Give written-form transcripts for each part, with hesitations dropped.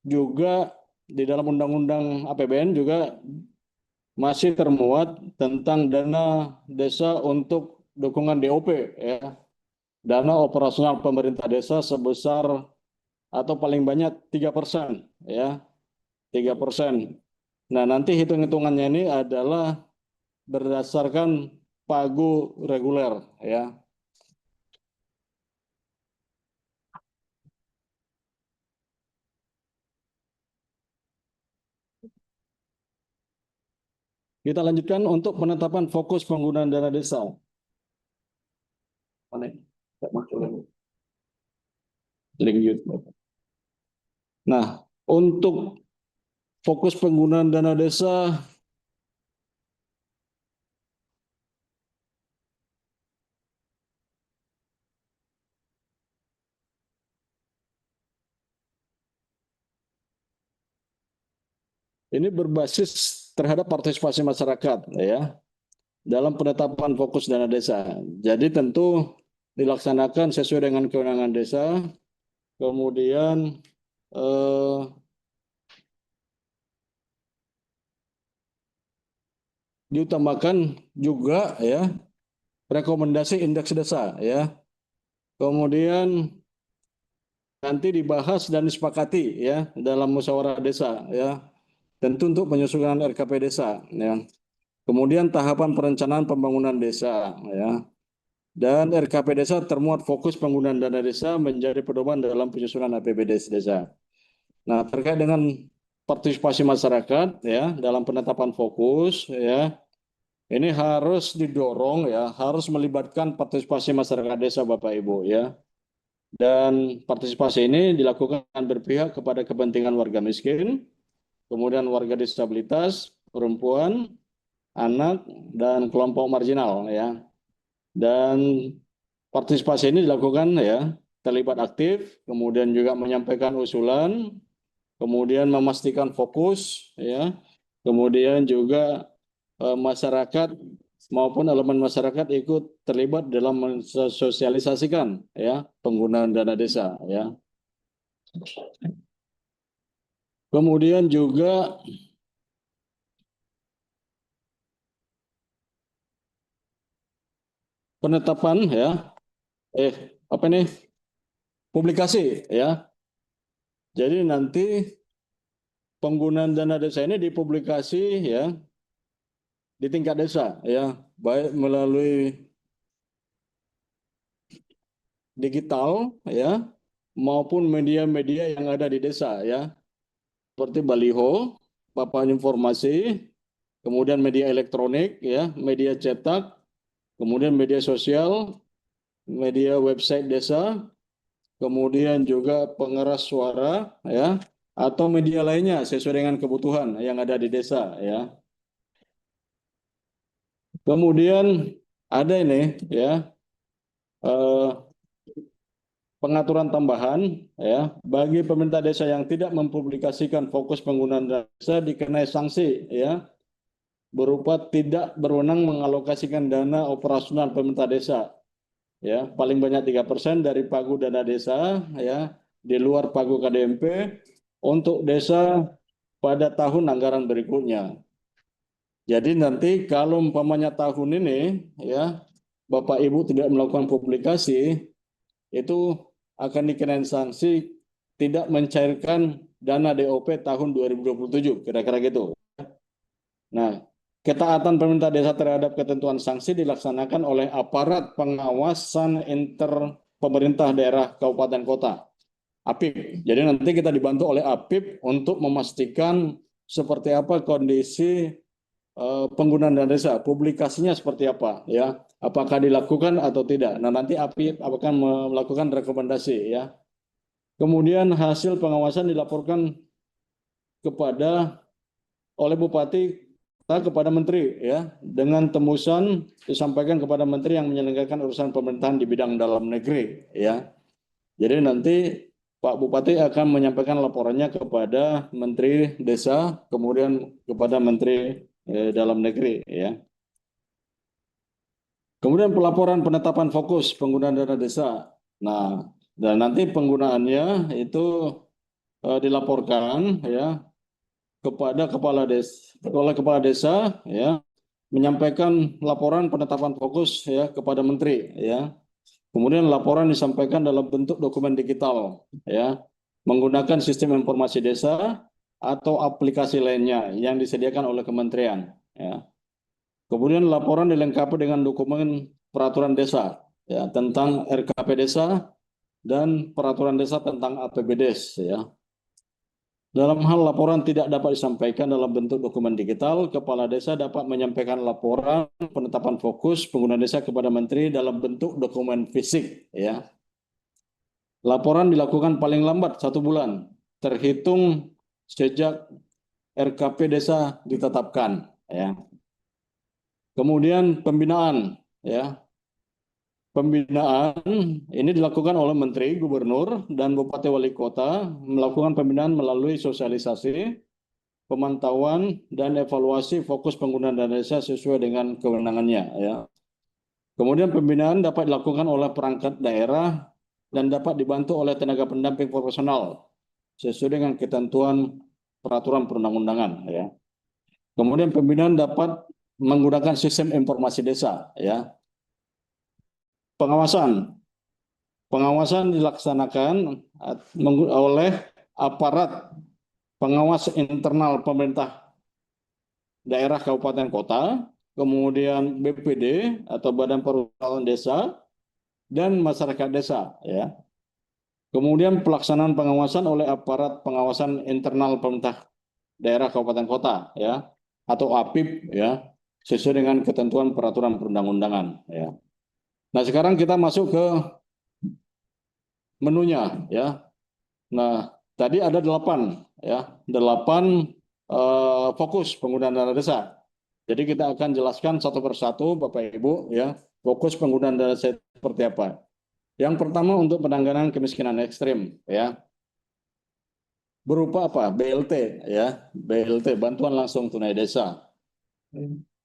juga di dalam Undang-Undang APBN juga masih termuat tentang dana desa untuk dukungan DOP, ya, dana operasional pemerintah desa sebesar atau paling banyak 3%, ya, 3%. Nah, nanti hitung-hitungannya ini adalah berdasarkan pagu reguler, ya. Kita lanjutkan untuk penetapan fokus penggunaan dana desa. Mana ini? Tak muncul lagi. Link YouTube. Nah, untuk fokus penggunaan dana desa ini berbasis terhadap partisipasi masyarakat, ya, dalam penetapan fokus dana desa. Jadi tentu dilaksanakan sesuai dengan kewenangan desa, kemudian eh, diutamakan juga, ya, rekomendasi indeks desa, ya. Kemudian nanti dibahas dan disepakati, ya, dalam musyawarah desa, ya. Tentu untuk penyusunan RKP desa, ya. Kemudian tahapan perencanaan pembangunan desa, ya. Dan RKP desa termuat fokus penggunaan dana desa menjadi pedoman dalam penyusunan APBD desa. Nah, terkait dengan partisipasi masyarakat, ya, dalam penetapan fokus, ya, ini harus didorong, ya, harus melibatkan partisipasi masyarakat desa, Bapak Ibu, ya. Dan partisipasi ini dilakukan berpihak kepada kepentingan warga miskin, kemudian warga disabilitas, perempuan, anak, dan kelompok marginal, ya. Dan partisipasi ini dilakukan, ya, terlibat aktif, kemudian juga menyampaikan usulan, kemudian memastikan fokus, ya, kemudian juga masyarakat maupun elemen masyarakat ikut terlibat dalam mensosialisasikan, ya, penggunaan dana desa, ya. Kemudian juga penetapan, ya, apa nih, publikasi, ya. Jadi nanti penggunaan dana desa ini dipublikasi, ya, di tingkat desa, ya, baik melalui digital, ya, maupun media-media yang ada di desa, ya, seperti baliho, papan informasi, kemudian media elektronik, ya, media cetak, kemudian media sosial, media website desa, kemudian juga pengeras suara, ya, atau media lainnya sesuai dengan kebutuhan yang ada di desa, ya. Kemudian ada ini, ya, eh, pengaturan tambahan, ya, bagi pemerintah desa yang tidak mempublikasikan fokus penggunaan desa dikenai sanksi, ya, berupa tidak berwenang mengalokasikan dana operasional pemerintah desa, ya, paling banyak 3% dari pagu dana desa, ya, di luar pagu KDMP untuk desa pada tahun anggaran berikutnya. Jadi nanti kalau umpamanya tahun ini, ya, Bapak Ibu tidak melakukan publikasi, itu akan dikenain sanksi tidak mencairkan dana DOP tahun 2027, kira-kira gitu. Nah, ketaatan pemerintah desa terhadap ketentuan sanksi dilaksanakan oleh aparat pengawasan inter pemerintah daerah kabupaten kota, APIP. Jadi nanti kita dibantu oleh APIP untuk memastikan seperti apa kondisi penggunaan dana desa, publikasinya seperti apa, ya, apakah dilakukan atau tidak. Nah, nanti APIP akan melakukan rekomendasi, ya. Kemudian hasil pengawasan dilaporkan kepada oleh Bupati kepada Menteri, ya, dengan tembusan disampaikan kepada Menteri yang menyelenggarakan urusan pemerintahan di bidang dalam negeri, ya. Jadi nanti Pak Bupati akan menyampaikan laporannya kepada Menteri Desa, kemudian kepada Menteri Dalam Negeri, ya. Kemudian pelaporan penetapan fokus penggunaan dana desa. Nah, dan nanti penggunaannya itu dilaporkan ya kepada kepala desa ya, menyampaikan laporan penetapan fokus ya kepada menteri ya. Kemudian laporan disampaikan dalam bentuk dokumen digital ya, menggunakan sistem informasi desa atau aplikasi lainnya yang disediakan oleh kementerian ya. Kemudian laporan dilengkapi dengan dokumen peraturan desa ya tentang RKP desa dan peraturan desa tentang APBDes ya. Dalam hal laporan tidak dapat disampaikan dalam bentuk dokumen digital, kepala desa dapat menyampaikan laporan penetapan fokus pengguna desa kepada menteri dalam bentuk dokumen fisik ya. Laporan dilakukan paling lambat 1 bulan terhitung sejak RKP desa ditetapkan ya. Kemudian pembinaan ya. Pembinaan ini dilakukan oleh menteri, gubernur, dan bupati wali kota melakukan pembinaan melalui sosialisasi, pemantauan, dan evaluasi fokus penggunaan dana desa sesuai dengan kewenangannya ya. Kemudian pembinaan dapat dilakukan oleh perangkat daerah dan dapat dibantu oleh tenaga pendamping profesional sesuai dengan ketentuan peraturan perundang-undangan ya. Kemudian pembinaan dapat menggunakan sistem informasi desa ya. Pengawasan dilaksanakan oleh aparat pengawas internal pemerintah daerah kabupaten kota, kemudian BPD atau Badan Perwakilan Desa, dan masyarakat desa ya. Kemudian pelaksanaan pengawasan oleh aparat pengawasan internal pemerintah daerah kabupaten kota ya, atau APIP ya, sesuai dengan ketentuan peraturan perundang-undangan ya. Nah, sekarang kita masuk ke menunya ya. Nah, tadi ada 8 ya, 8 fokus penggunaan dana desa. Jadi kita akan jelaskan satu persatu Bapak Ibu ya, fokus penggunaan dana desa seperti apa. Yang pertama untuk penanganan kemiskinan ekstrim ya. Berupa apa? BLT ya, BLT bantuan langsung tunai desa.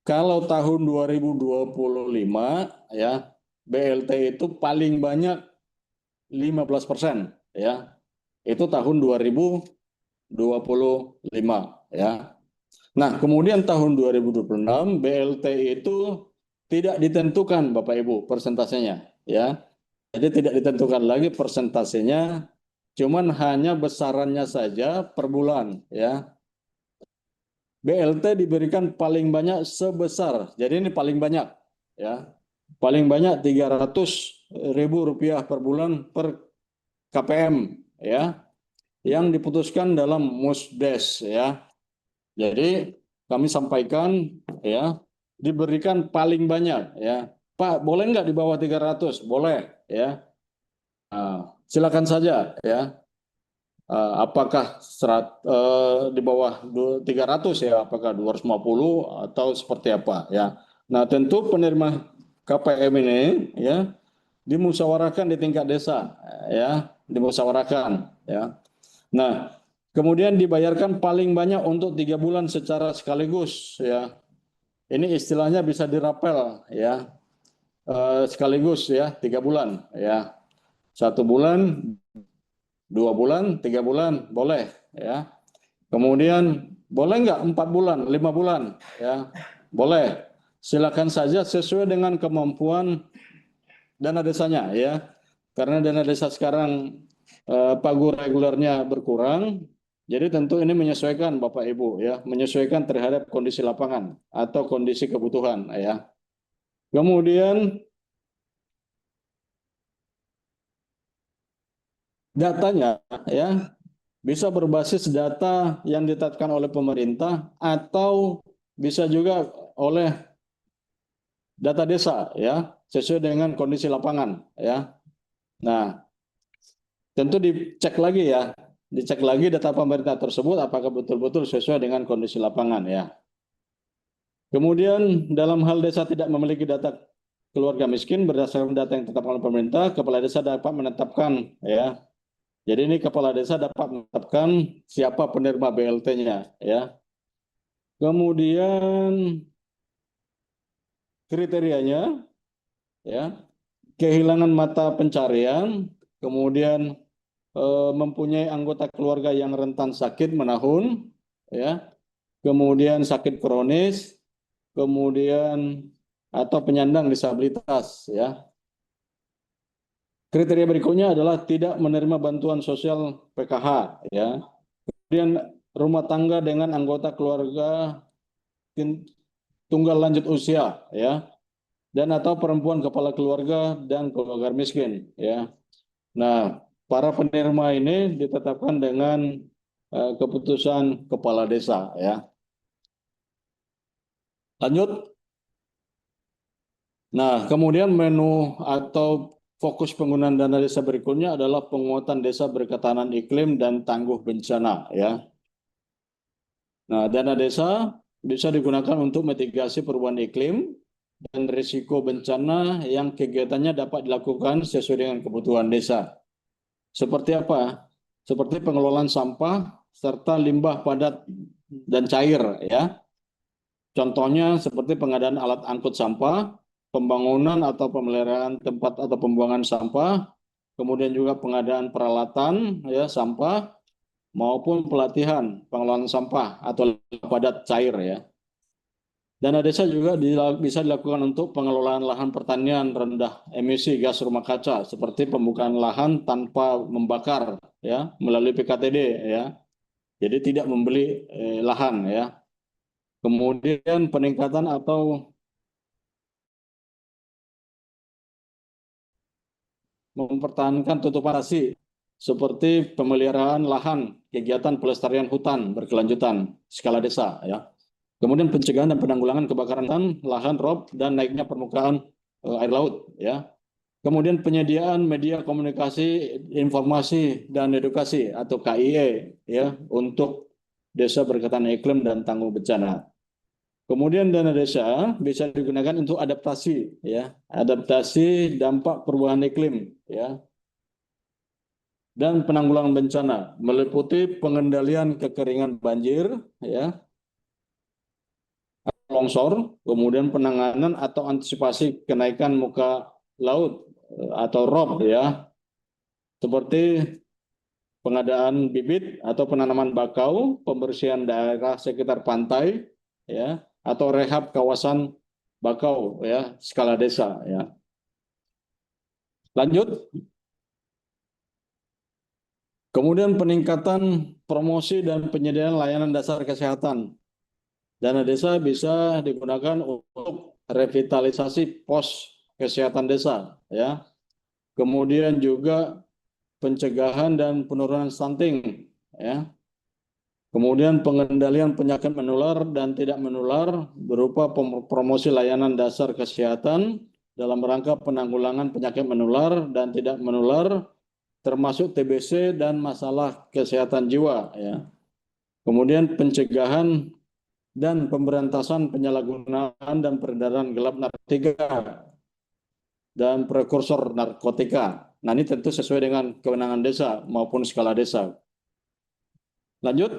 Kalau tahun 2025 ya, BLT itu paling banyak 15% ya. Itu tahun 2025 ya. Nah, kemudian tahun 2026 BLT itu tidak ditentukan Bapak Ibu persentasenya ya. Jadi tidak ditentukan lagi persentasenya, cuman hanya besarannya saja per bulan ya. BLT diberikan paling banyak sebesar, jadi ini paling banyak ya. Paling banyak Rp300.000 per bulan per KPM ya, yang diputuskan dalam Musdes ya. Jadi kami sampaikan ya, diberikan paling banyak ya. Pak, boleh nggak di bawah 300? Boleh ya. Silakan saja ya. Apakah di bawah 300 ya, apakah 250 atau seperti apa ya. Nah, tentu penerima KPM ini ya dimusyawarahkan di tingkat desa ya, dimusyawarahkan ya. Nah, kemudian dibayarkan paling banyak untuk 3 bulan secara sekaligus ya. Ini istilahnya bisa dirapel ya, sekaligus ya, 3 bulan ya. 1 bulan, 2 bulan, 3 bulan boleh ya. Kemudian boleh nggak 4 bulan, 5 bulan ya, boleh. Silakan saja sesuai dengan kemampuan dana desanya ya. Karena dana desa sekarang pagu regulernya berkurang, jadi tentu ini menyesuaikan Bapak Ibu ya, menyesuaikan terhadap kondisi lapangan atau kondisi kebutuhan ya. Kemudian datanya ya bisa berbasis data yang ditetapkan oleh pemerintah atau bisa juga oleh data desa ya, sesuai dengan kondisi lapangan ya. Nah, tentu dicek lagi data pemerintah tersebut apakah betul-betul sesuai dengan kondisi lapangan ya. Kemudian dalam hal desa tidak memiliki data keluarga miskin berdasarkan data yang ditetapkan oleh pemerintah, kepala desa dapat menetapkan ya. Jadi ini kepala desa dapat menetapkan siapa penerima BLT-nya ya. Kemudian kriterianya ya, kehilangan mata pencarian, kemudian mempunyai anggota keluarga yang rentan sakit menahun, ya, kemudian sakit kronis, kemudian atau penyandang disabilitas, ya. Kriteria berikutnya adalah tidak menerima bantuan sosial PKH, ya. Kemudian rumah tangga dengan anggota keluarga tunggal lanjut usia, ya, dan atau perempuan kepala keluarga dan keluarga miskin, ya. Nah, para penerima ini ditetapkan dengan keputusan kepala desa, ya. Lanjut. Nah, kemudian menu atau fokus penggunaan dana desa berikutnya adalah penguatan desa berketahanan iklim dan tangguh bencana, ya. Nah, dana desa bisa digunakan untuk mitigasi perubahan iklim dan risiko bencana yang kegiatannya dapat dilakukan sesuai dengan kebutuhan desa. Seperti apa? Seperti pengelolaan sampah serta limbah padat dan cair, ya. Contohnya seperti pengadaan alat angkut sampah, pembangunan atau pemeliharaan tempat atau pembuangan sampah, kemudian juga pengadaan peralatan, ya, sampah maupun pelatihan pengelolaan sampah atau limbah padat cair, ya. Dana desa juga bisa dilakukan untuk pengelolaan lahan pertanian rendah emisi gas rumah kaca seperti pembukaan lahan tanpa membakar, ya, melalui PKTD, ya. Jadi tidak membeli lahan, ya. Kemudian peningkatan atau mempertahankan tutupan asli seperti pemeliharaan lahan, kegiatan pelestarian hutan berkelanjutan skala desa, ya. Kemudian pencegahan dan penanggulangan kebakaran hutan, lahan rob dan naiknya permukaan air laut, ya. Kemudian penyediaan media komunikasi, informasi dan edukasi atau KIE, ya, untuk desa berketahanan iklim dan tangguh bencana. Kemudian dana desa bisa digunakan untuk adaptasi, ya, adaptasi dampak perubahan iklim, ya, dan penanggulangan bencana meliputi pengendalian kekeringan banjir, ya, longsor, kemudian penanganan atau antisipasi kenaikan muka laut atau ROB, ya, seperti pengadaan bibit atau penanaman bakau, pembersihan daerah sekitar pantai, ya, atau rehab kawasan bakau, ya, skala desa, ya. Lanjut. Kemudian peningkatan promosi dan penyediaan layanan dasar kesehatan. Dana desa bisa digunakan untuk revitalisasi pos kesehatan desa, ya. Kemudian juga pencegahan dan penurunan stunting, ya. Kemudian pengendalian penyakit menular dan tidak menular berupa promosi layanan dasar kesehatan dalam rangka penanggulangan penyakit menular dan tidak menular termasuk TBC dan masalah kesehatan jiwa, ya. Kemudian pencegahan dan pemberantasan penyalahgunaan dan peredaran gelap narkotika dan prekursor narkotika. Nah, ini tentu sesuai dengan kewenangan desa maupun skala desa. Lanjut.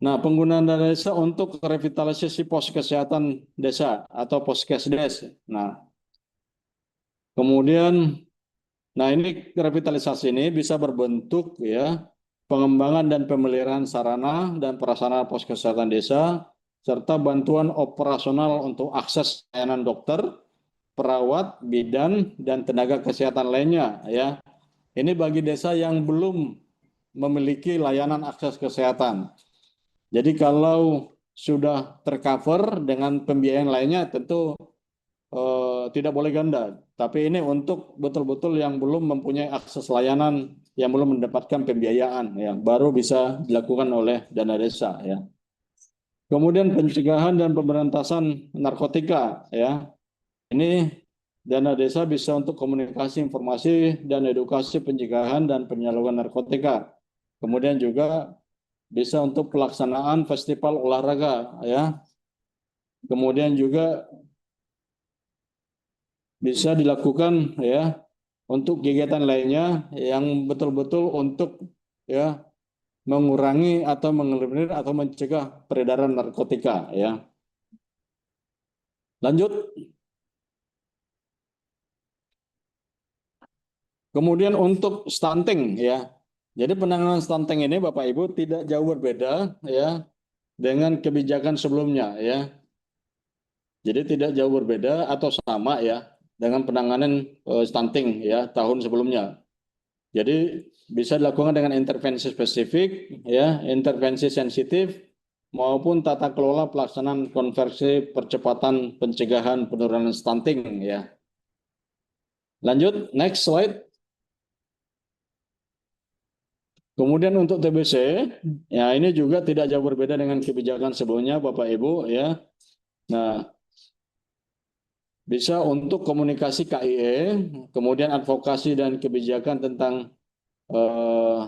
Nah, penggunaan dana desa untuk revitalisasi pos kesehatan desa atau poskesdes. Nah, kemudian, nah ini revitalisasi ini bisa berbentuk, ya, pengembangan dan pemeliharaan sarana dan prasarana pos kesehatan desa serta bantuan operasional untuk akses layanan dokter, perawat, bidan, dan tenaga kesehatan lainnya, ya. Ini bagi desa yang belum memiliki layanan akses kesehatan. Jadi kalau sudah tercover dengan pembiayaan lainnya tentu tidak boleh ganda. Tapi ini untuk betul-betul yang belum mempunyai akses layanan, yang belum mendapatkan pembiayaan, ya, baru bisa dilakukan oleh dana desa, ya. Kemudian pencegahan dan pemberantasan narkotika, ya. Ini dana desa bisa untuk komunikasi informasi dan edukasi pencegahan dan penyaluran narkotika. Kemudian juga bisa untuk pelaksanaan festival olahraga, ya. Kemudian juga bisa dilakukan, ya, untuk kegiatan lainnya yang betul-betul untuk, ya, mengurangi atau mengeliminir atau mencegah peredaran narkotika, ya. Lanjut. Kemudian untuk stunting ya. Jadi penanganan stunting ini Bapak Ibu tidak jauh berbeda ya dengan kebijakan sebelumnya ya. Jadi tidak jauh berbeda atau sama ya dengan penanganan stunting ya tahun sebelumnya. Jadi bisa dilakukan dengan intervensi spesifik ya, intervensi sensitif maupun tata kelola pelaksanaan konversi percepatan pencegahan penurunan stunting ya. Lanjut, next slide. Kemudian untuk TBC, ya ini juga tidak jauh berbeda dengan kebijakan sebelumnya, Bapak Ibu ya. Nah, bisa untuk komunikasi KIE, kemudian advokasi dan kebijakan tentang eh,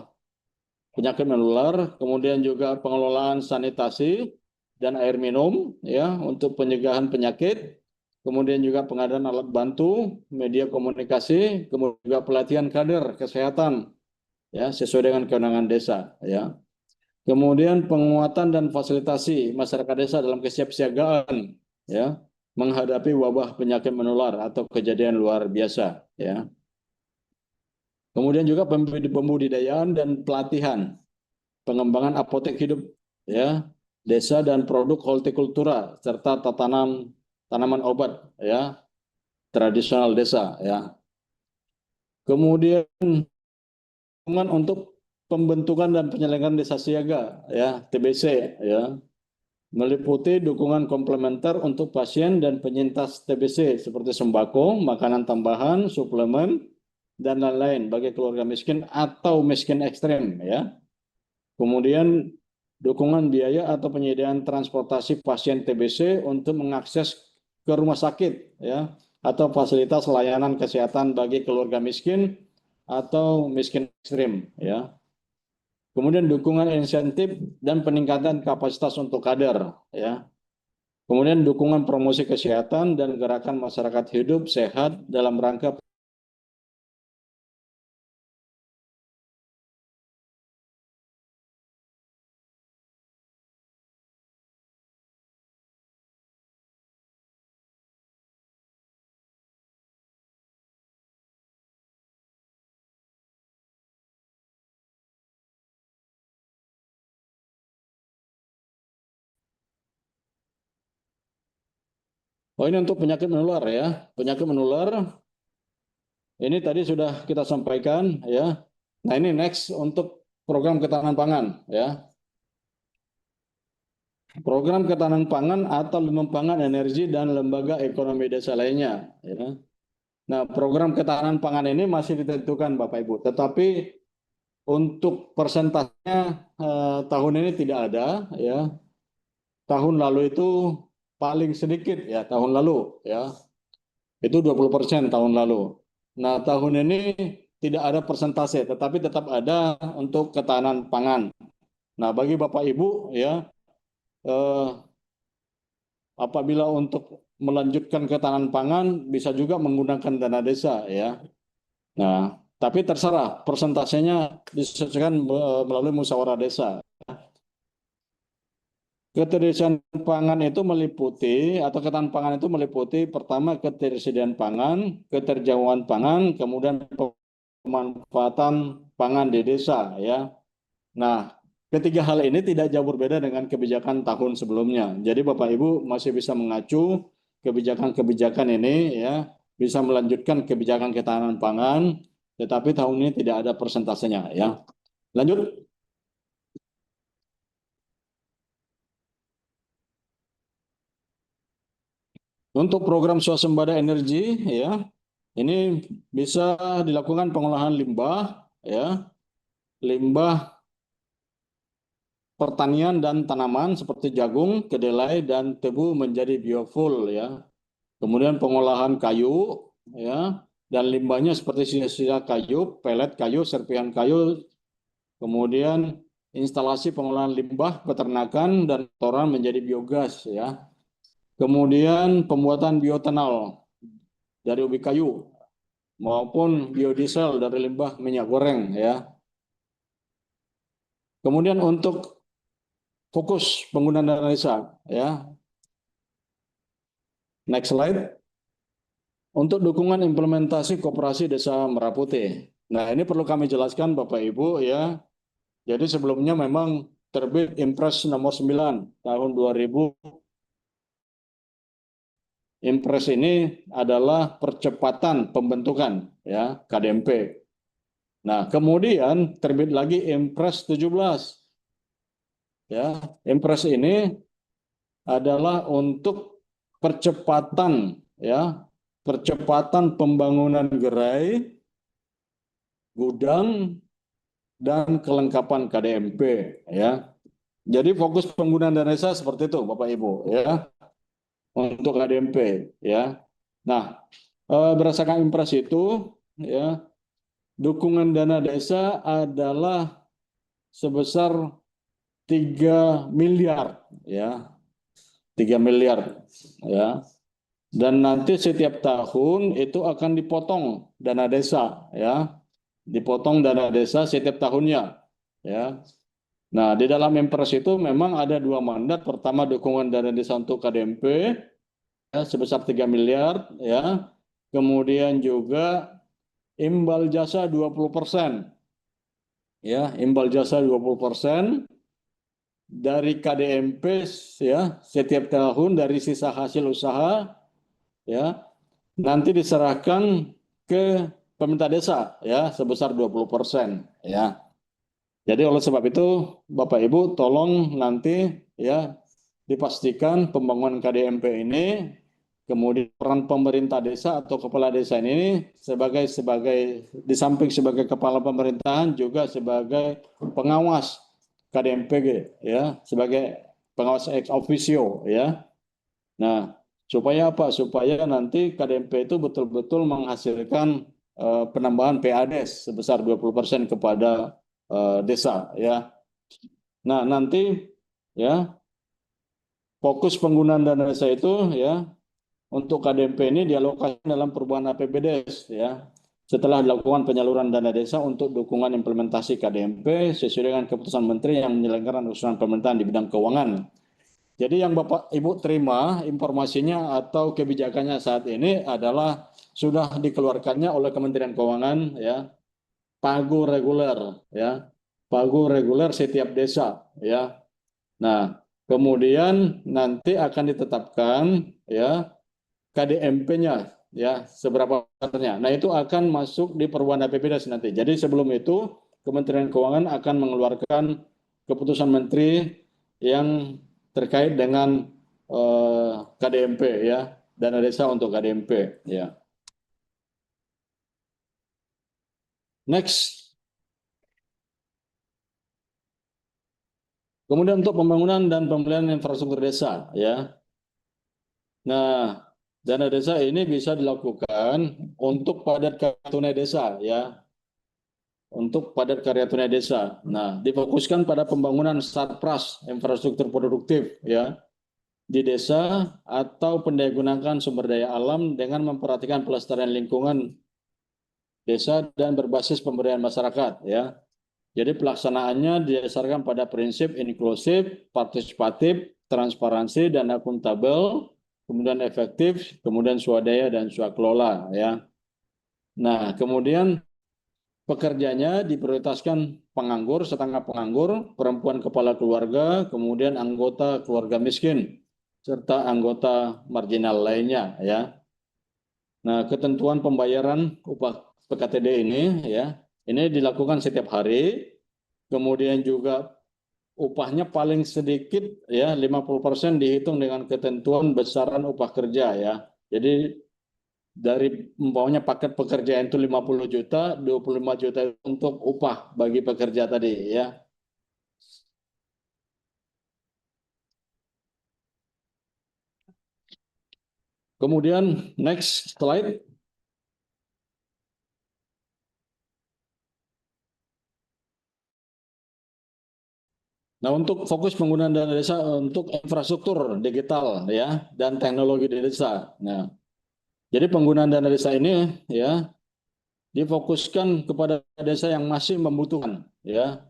penyakit menular, kemudian juga pengelolaan sanitasi dan air minum ya untuk pencegahan penyakit, kemudian juga pengadaan alat bantu, media komunikasi, kemudian juga pelatihan kader kesehatan ya sesuai dengan kewenangan desa ya. Kemudian penguatan dan fasilitasi masyarakat desa dalam kesiapsiagaan ya menghadapi wabah penyakit menular atau kejadian luar biasa ya. Kemudian juga pembudidayaan dan pelatihan pengembangan apotek hidup ya desa dan produk hortikultura serta tanaman obat ya tradisional desa ya. Kemudian untuk pembentukan dan penyelenggaraan desa siaga ya TBC ya meliputi dukungan komplementer untuk pasien dan penyintas TBC seperti sembako, makanan tambahan, suplemen dan lain-lain bagi keluarga miskin atau miskin ekstrem ya. Kemudian dukungan biaya atau penyediaan transportasi pasien TBC untuk mengakses ke rumah sakit ya atau fasilitas layanan kesehatan bagi keluarga miskin atau miskin ekstrim ya. Kemudian dukungan insentif dan peningkatan kapasitas untuk kader ya. Kemudian dukungan promosi kesehatan dan gerakan masyarakat hidup sehat dalam rangka. Oh ini untuk penyakit menular ya. Penyakit menular ini tadi sudah kita sampaikan ya. Nah ini next untuk program ketahanan pangan ya. Program ketahanan pangan atau lumbung energi dan lembaga ekonomi desa lainnya. Ya. Nah program ketahanan pangan ini masih ditentukan Bapak Ibu. Tetapi untuk persentasenya tahun ini tidak ada ya. Tahun lalu itu paling sedikit ya tahun lalu ya. Itu 20% tahun lalu. Nah, tahun ini tidak ada persentase, tetapi tetap ada untuk ketahanan pangan. Nah, bagi Bapak Ibu ya, eh, apabila untuk melanjutkan ketahanan pangan bisa juga menggunakan dana desa ya. Nah, tapi terserah persentasenya disesuaikan melalui musyawarah desa. Ketersediaan pangan itu meliputi atau ketahanan pangan itu meliputi pertama ketersediaan pangan, keterjangkauan pangan, kemudian pemanfaatan pangan di desa ya. Nah, ketiga hal ini tidak jauh berbeda dengan kebijakan tahun sebelumnya. Jadi Bapak Ibu masih bisa mengacu kebijakan-kebijakan ini ya, bisa melanjutkan kebijakan ketahanan pangan, tetapi tahun ini tidak ada persentasenya ya. Lanjut. Untuk program swasembada energi ya, ini bisa dilakukan pengolahan limbah ya, limbah pertanian dan tanaman seperti jagung, kedelai dan tebu menjadi biofuel ya. Kemudian pengolahan kayu ya dan limbahnya seperti sisa-sisa kayu, pelet kayu, serpihan kayu, kemudian instalasi pengolahan limbah peternakan dan kotoran menjadi biogas ya. Kemudian pembuatan bioetanol dari ubi kayu maupun biodiesel dari limbah minyak goreng ya. Kemudian untuk fokus penggunaan dana desa ya. Next slide. Untuk dukungan implementasi koperasi desa Merah Putih. Nah, ini perlu kami jelaskan Bapak Ibu ya. Jadi sebelumnya memang terbit Impres nomor 9 tahun 2000. Impres ini adalah percepatan pembentukan ya KDMP. Nah, kemudian terbit lagi Impres 17. Ya, Impres ini adalah untuk percepatan ya, percepatan pembangunan gerai, gudang dan kelengkapan KDMP ya. Jadi fokus penggunaan dana desa seperti itu Bapak Ibu ya untuk KDMP ya. Nah, berdasarkan Impres itu ya, dukungan dana desa adalah sebesar 3 miliar ya, 3 miliar ya. Dan nanti setiap tahun itu akan dipotong dana desa ya. Dipotong dana desa setiap tahunnya ya. Nah, di dalam Impres itu memang ada dua mandat. Pertama, dukungan dana desa untuk KDMP ya, sebesar 3 miliar ya. Kemudian juga imbal jasa 20%. Ya, imbal jasa 20% dari KDMP ya, setiap tahun dari sisa hasil usaha ya, nanti diserahkan ke pemerintah desa ya sebesar 20% ya. Jadi oleh sebab itu Bapak Ibu tolong nanti ya dipastikan pembangunan KDMP ini, kemudian peran pemerintah desa atau kepala desa ini sebagai di samping sebagai kepala pemerintahan juga sebagai pengawas KDMP ya, sebagai pengawas ex officio ya. Nah, supaya apa? Supaya nanti KDMP itu betul-betul menghasilkan penambahan PADES sebesar 20% kepada desa ya. Nah, nanti ya fokus penggunaan dana desa itu ya untuk KDMP ini dialokasikan dalam perubahan APBDes ya. Setelah dilakukan penyaluran dana desa untuk dukungan implementasi KDMP sesuai dengan keputusan Menteri yang menyelenggarakan urusan pemerintahan di bidang keuangan. Jadi yang Bapak Ibu terima informasinya atau kebijakannya saat ini adalah sudah dikeluarkannya oleh Kementerian Keuangan ya, pagu reguler ya, pagu reguler setiap desa ya. Nah, kemudian nanti akan ditetapkan ya KDMP-nya ya seberapa besarnya. Nah, itu akan masuk di perubahan APBDes nanti. Jadi sebelum itu Kementerian Keuangan akan mengeluarkan keputusan menteri yang terkait dengan KDMP ya, dana desa untuk KDMP ya. Next. Kemudian untuk pembangunan dan pembelian infrastruktur desa ya. Nah, dana desa ini bisa dilakukan untuk padat karya tunai desa ya, untuk padat karya tunai desa. Nah, difokuskan pada pembangunan sarpras infrastruktur produktif ya di desa atau pendayagunaan sumber daya alam dengan memperhatikan pelestarian lingkungan desa dan berbasis pemberdayaan masyarakat ya. Jadi pelaksanaannya didasarkan pada prinsip inklusif, partisipatif, transparansi dan akuntabel, kemudian efektif, kemudian swadaya dan swakelola ya. Nah, kemudian pekerjanya diprioritaskan penganggur, setengah penganggur, perempuan kepala keluarga, kemudian anggota keluarga miskin, serta anggota marginal lainnya ya. Nah, ketentuan pembayaran upah PKTD ini ya, ini dilakukan setiap hari. Kemudian juga upahnya paling sedikit ya 50% dihitung dengan ketentuan besaran upah kerja ya. Jadi dari umpamanya paket pekerjaan itu 50 juta, 25 juta untuk upah bagi pekerja tadi ya. Kemudian next slide. Nah, untuk fokus penggunaan dana desa untuk infrastruktur digital ya dan teknologi di desa. Nah, jadi penggunaan dana desa ini ya difokuskan kepada desa yang masih membutuhkan ya.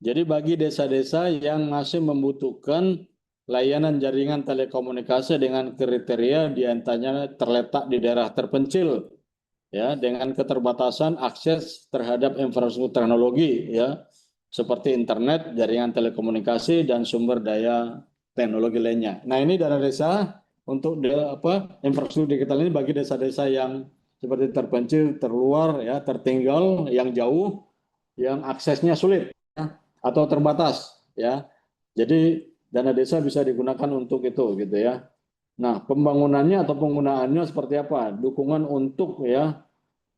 Jadi bagi desa-desa yang masih membutuhkan layanan jaringan telekomunikasi dengan kriteria diantaranya terletak di daerah terpencil ya, dengan keterbatasan akses terhadap infrastruktur teknologi, ya, seperti internet, jaringan telekomunikasi, dan sumber daya teknologi lainnya. Nah, ini dana desa untuk infrastruktur digital ini bagi desa-desa yang seperti terpencil, terluar, ya, tertinggal, yang jauh, yang aksesnya sulit, ya, atau terbatas, ya. Jadi dana desa bisa digunakan untuk itu, gitu ya. Nah, pembangunannya atau penggunaannya seperti apa? Dukungan untuk, ya,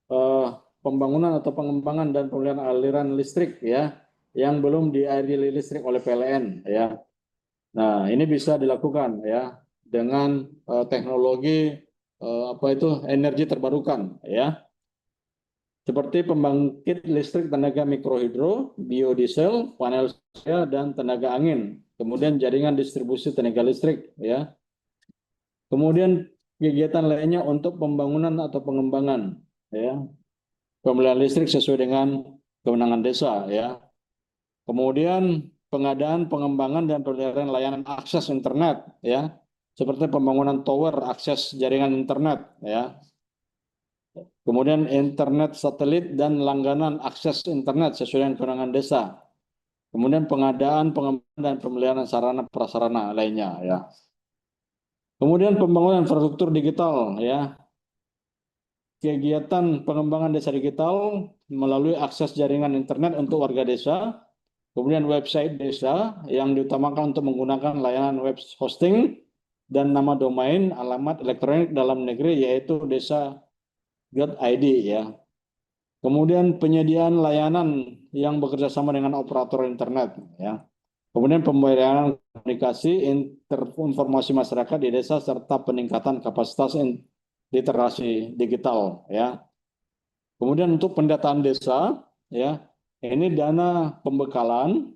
eh, pembangunan atau pengembangan dan pemeliharaan aliran listrik, ya, yang belum dialiri listrik oleh PLN, ya. Nah, ini bisa dilakukan, ya, dengan teknologi apa itu energi terbarukan, ya, seperti pembangkit listrik tenaga mikrohidro, biodiesel, panel surya, dan tenaga angin. Kemudian jaringan distribusi tenaga listrik, ya. Kemudian kegiatan lainnya untuk pembangunan atau pengembangan, ya, pemeliharaan listrik sesuai dengan kewenangan desa, ya. Kemudian pengadaan, pengembangan dan pemeliharaan layanan akses internet, ya, seperti pembangunan tower akses jaringan internet, ya. Kemudian internet satelit dan langganan akses internet sesuai dengan kewenangan desa. Kemudian pengadaan, pengembangan dan pemeliharaan sarana prasarana lainnya, ya. Kemudian pembangunan infrastruktur digital, ya. Kegiatan pengembangan desa digital melalui akses jaringan internet untuk warga desa, kemudian website desa yang diutamakan untuk menggunakan layanan web hosting dan nama domain alamat elektronik dalam negeri yaitu desa.id, ya. Kemudian penyediaan layanan yang bekerja sama dengan operator internet, ya. Kemudian pembayaran komunikasi informasi masyarakat di desa serta peningkatan kapasitas literasi digital, ya. Kemudian untuk pendataan desa, ya, ini dana pembekalan.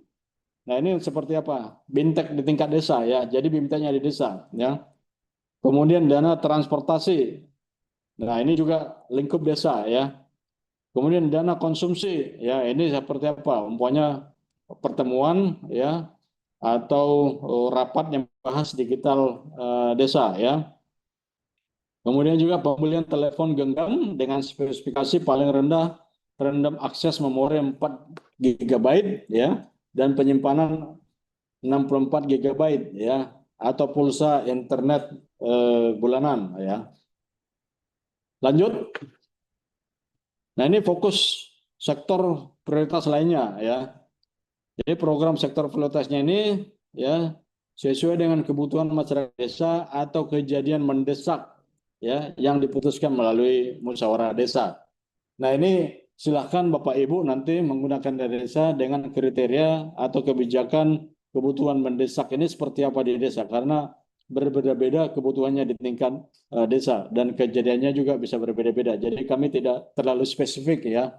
Nah, ini seperti apa? Bintek di tingkat desa, ya. Jadi BIMTEK-nya di desa, ya. Kemudian dana transportasi. Nah, ini juga lingkup desa, ya. Kemudian dana konsumsi, ya, ini seperti apa? Umpamanya pertemuan, ya, atau rapat yang bahas digital desa, ya. Kemudian juga pembelian telepon genggam dengan spesifikasi paling rendah random akses memori 4 GB, ya, dan penyimpanan 64 GB, ya, atau pulsa internet bulanan, ya. Lanjut. Nah, ini fokus sektor prioritas lainnya, ya. Jadi program sektor prioritasnya ini, ya, sesuai dengan kebutuhan masyarakat desa atau kejadian mendesak, ya, yang diputuskan melalui musyawarah desa. Nah, ini silahkan Bapak Ibu nanti menggunakan dana desa dengan kriteria atau kebijakan kebutuhan mendesak ini seperti apa di desa, karena berbeda-beda kebutuhannya di tingkat desa dan kejadiannya juga bisa berbeda-beda. Jadi kami tidak terlalu spesifik, ya,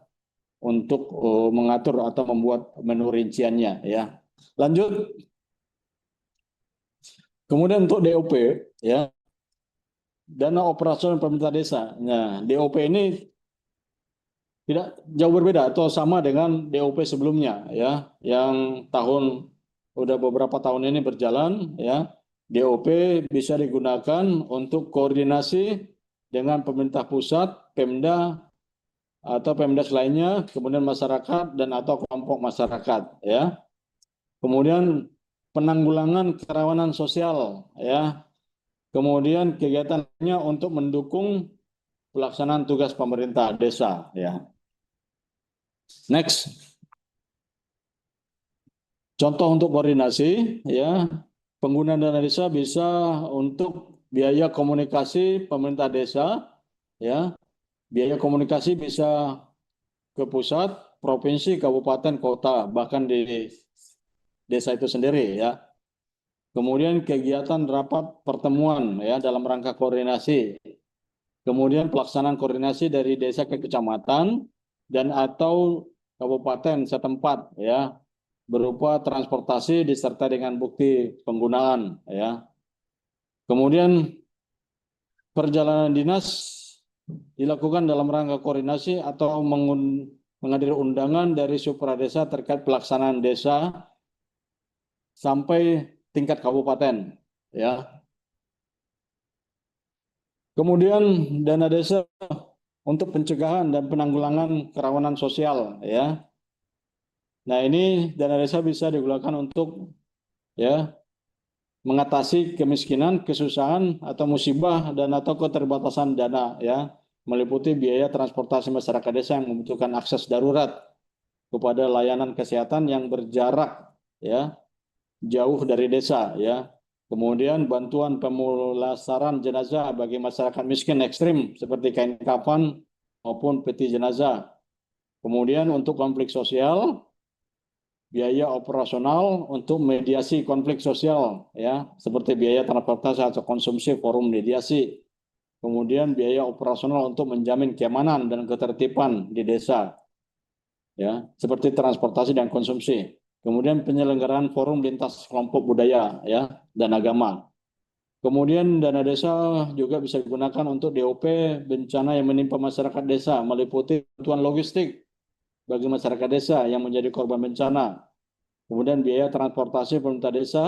untuk mengatur atau membuat menu rinciannya, ya. Lanjut. Kemudian untuk DOP, ya, dana operasional pemerintah desa. Nah, DOP ini tidak jauh berbeda atau sama dengan DOP sebelumnya, ya, yang udah beberapa tahun ini berjalan, ya. DOP bisa digunakan untuk koordinasi dengan pemerintah pusat, Pemda atau Pemdas lainnya, kemudian masyarakat dan atau kelompok masyarakat, ya. Kemudian penanggulangan kerawanan sosial, ya. Kemudian kegiatannya untuk mendukung pelaksanaan tugas pemerintah desa, ya. Next. Contoh untuk koordinasi, ya, penggunaan dana desa bisa untuk biaya komunikasi pemerintah desa, ya, biaya komunikasi bisa ke pusat, provinsi, kabupaten, kota, bahkan di desa itu sendiri, ya. Kemudian kegiatan rapat pertemuan, ya, dalam rangka koordinasi. Kemudian pelaksanaan koordinasi dari desa ke kecamatan dan atau kabupaten setempat, ya, berupa transportasi disertai dengan bukti penggunaan, ya. Kemudian perjalanan dinas dilakukan dalam rangka koordinasi atau menghadiri undangan dari supradesa terkait pelaksanaan desa sampai tingkat kabupaten, ya. Kemudian dana desa untuk pencegahan dan penanggulangan kerawanan sosial, ya. Nah, ini dana desa bisa digunakan untuk, ya, mengatasi kemiskinan, kesusahan atau musibah dan atau keterbatasan dana, ya, meliputi biaya transportasi masyarakat desa yang membutuhkan akses darurat kepada layanan kesehatan yang berjarak, ya, jauh dari desa, ya. Kemudian bantuan pemulasaran jenazah bagi masyarakat miskin ekstrim seperti kain kafan maupun peti jenazah. Kemudian untuk konflik sosial, biaya operasional untuk mediasi konflik sosial, ya, seperti biaya transportasi atau konsumsi forum mediasi. Kemudian biaya operasional untuk menjamin keamanan dan ketertiban di desa, ya, seperti transportasi dan konsumsi. Kemudian penyelenggaraan forum lintas kelompok budaya, ya, dan agama. Kemudian dana desa juga bisa digunakan untuk DOP bencana yang menimpa masyarakat desa, meliputi bantuan logistik bagi masyarakat desa yang menjadi korban bencana. Kemudian biaya transportasi pemerintah desa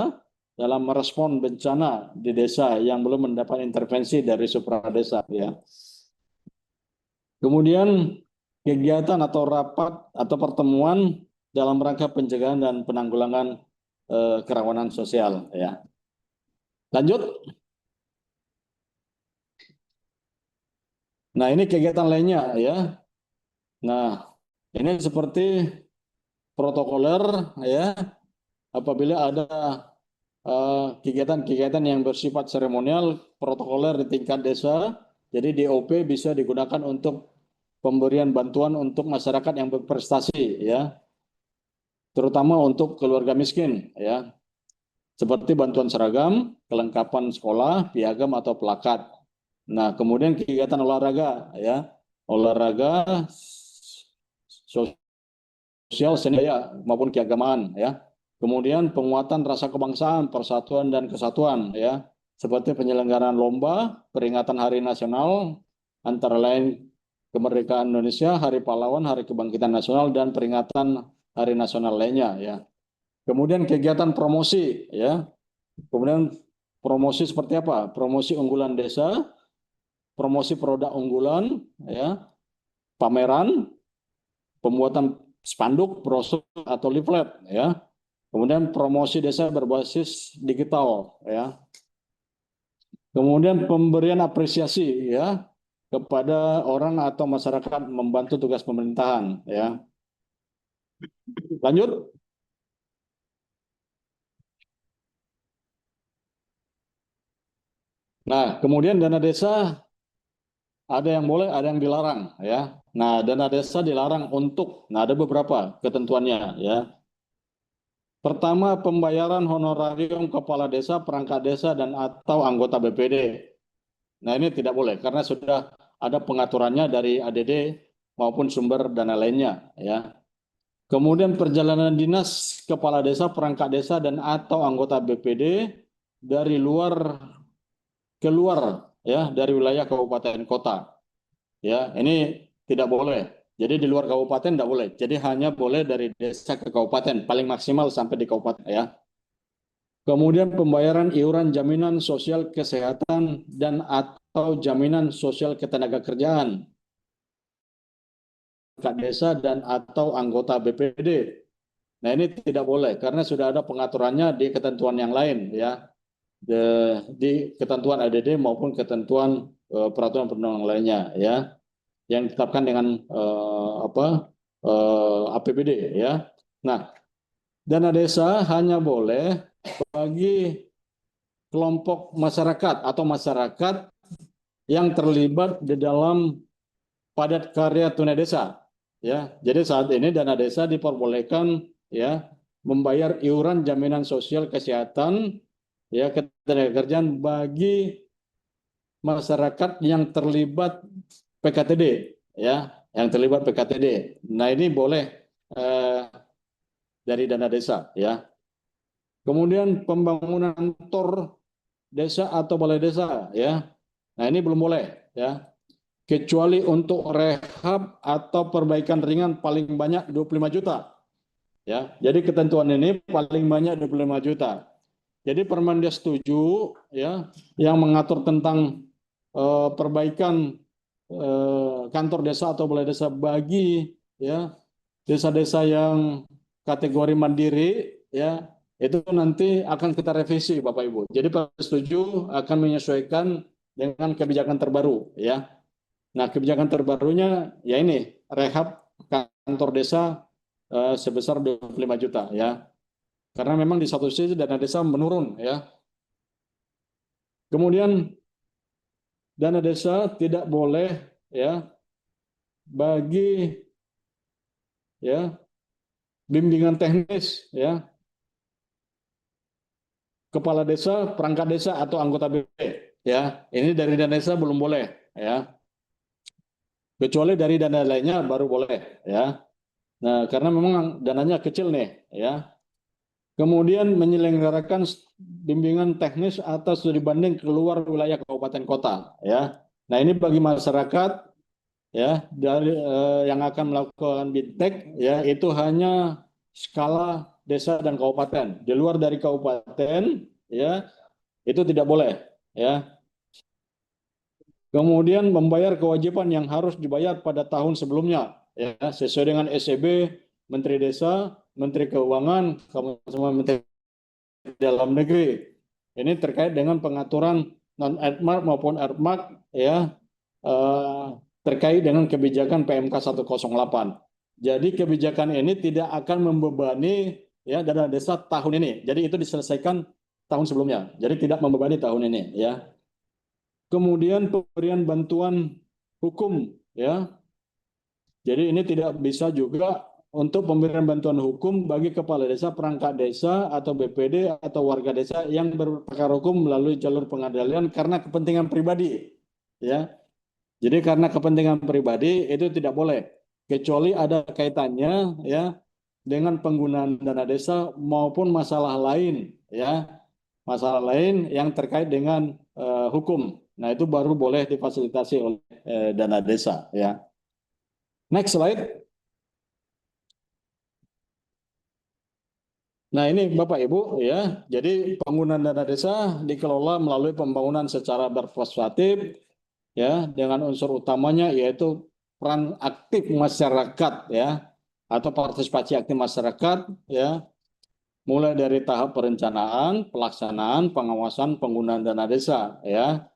dalam merespon bencana di desa yang belum mendapat intervensi dari supradesa, ya. Kemudian kegiatan atau rapat atau pertemuan dalam rangka pencegahan dan penanggulangan kerawanan sosial, ya. Lanjut. Nah, ini kegiatan lainnya, ya. Nah, ini seperti protokoler, ya, apabila ada kegiatan-kegiatan yang bersifat seremonial, protokoler di tingkat desa, jadi DOP bisa digunakan untuk pemberian bantuan untuk masyarakat yang berprestasi, ya, terutama untuk keluarga miskin, ya, seperti bantuan seragam, kelengkapan sekolah, piagam atau plakat. Nah, kemudian kegiatan olahraga, ya, olahraga sosial, seni maupun keagamaan, ya. Kemudian penguatan rasa kebangsaan, persatuan dan kesatuan, ya, seperti penyelenggaraan lomba, peringatan Hari Nasional, antara lain Kemerdekaan Indonesia, Hari Pahlawan, Hari Kebangkitan Nasional, dan peringatan Hari Nasional lainnya, ya. Kemudian kegiatan promosi, ya. Kemudian promosi seperti apa? Promosi unggulan desa, promosi produk unggulan, ya, pameran, pembuatan spanduk, brosur atau leaflet, ya. Kemudian promosi desa berbasis digital, ya. Kemudian pemberian apresiasi, ya, kepada orang atau masyarakat membantu tugas pemerintahan, ya. Lanjut. Nah, kemudian dana desa ada yang boleh, ada yang dilarang, ya. Nah, dana desa dilarang untuk, nah ada beberapa ketentuannya, ya. Pertama, pembayaran honorarium kepala desa, perangkat desa, dan atau anggota BPD. Nah, ini tidak boleh karena sudah ada pengaturannya dari ADD maupun sumber dana lainnya, ya. Kemudian perjalanan dinas kepala desa, perangkat desa, dan atau anggota BPD dari luar keluar, ya, dari wilayah kabupaten kota. Ya, ini tidak boleh. Jadi di luar kabupaten tidak boleh. Jadi hanya boleh dari desa ke kabupaten, paling maksimal sampai di kabupaten, ya. Kemudian pembayaran iuran jaminan sosial kesehatan dan atau jaminan sosial ketenagakerjaan perangkat desa dan atau anggota BPD. Nah, ini tidak boleh karena sudah ada pengaturannya di ketentuan yang lain, ya. Di ketentuan ADD maupun ketentuan peraturan perundang-undangan lainnya, ya, yang ditetapkan dengan APBD, ya. Nah, dana desa hanya boleh bagi kelompok masyarakat atau masyarakat yang terlibat di dalam padat karya tunai desa, ya. Jadi saat ini dana desa diperbolehkan, ya, membayar iuran jaminan sosial kesehatan, ya, ketenagakerjaan bagi masyarakat yang terlibat PKTD, ya, yang terlibat PKTD. Nah, ini boleh dari dana desa, ya. Kemudian pembangunan tor desa atau balai desa, ya. Nah, ini belum boleh, ya. Kecuali untuk rehab atau perbaikan ringan paling banyak 25 juta. Ya, jadi ketentuan ini paling banyak 25 juta. Jadi Permendes 7, ya, yang mengatur tentang perbaikan kantor desa atau balai desa bagi ya desa-desa yang kategori mandiri ya itu nanti akan kita revisi Bapak Ibu. Jadi Pak setuju akan menyesuaikan dengan kebijakan terbaru ya. Nah, kebijakan terbarunya ya ini rehab kantor desa sebesar 25 juta ya. Karena memang di satu sisi dana desa menurun ya. Kemudian dana desa tidak boleh ya bagi ya bimbingan teknis ya kepala desa, perangkat desa atau anggota BP ya. Ini dari dana desa belum boleh ya. Kecuali dari dana lainnya baru boleh ya. Nah, karena memang dananya kecil nih ya. Kemudian menyelenggarakan bimbingan teknis atas studi banding keluar wilayah kabupaten kota ya. Nah, ini bagi masyarakat ya dari yang akan melakukan bintek ya itu hanya skala desa dan kabupaten. Di luar dari kabupaten ya itu tidak boleh ya. Kemudian membayar kewajiban yang harus dibayar pada tahun sebelumnya ya sesuai dengan SEB Menteri Desa, Menteri Keuangan, sama Menteri Dalam Negeri. Ini terkait dengan pengaturan non admark maupun admark ya terkait dengan kebijakan PMK 108. Jadi kebijakan ini tidak akan membebani ya dana desa tahun ini. Jadi itu diselesaikan tahun sebelumnya. Jadi tidak membebani tahun ini ya. Kemudian pemberian bantuan hukum ya. Jadi ini tidak bisa juga untuk pemberian bantuan hukum bagi kepala desa, perangkat desa atau BPD atau warga desa yang berperkara hukum melalui jalur pengadilan karena kepentingan pribadi ya. Jadi karena kepentingan pribadi itu tidak boleh kecuali ada kaitannya ya dengan penggunaan dana desa maupun masalah lain ya. Masalah lain yang terkait dengan hukum. Nah, itu baru boleh difasilitasi oleh dana desa ya. Next slide. Nah, ini Bapak Ibu ya. Jadi penggunaan dana desa dikelola melalui pembangunan secara berpartisipatif ya dengan unsur utamanya yaitu peran aktif masyarakat ya atau partisipasi aktif masyarakat ya mulai dari tahap perencanaan, pelaksanaan, pengawasan penggunaan dana desa ya.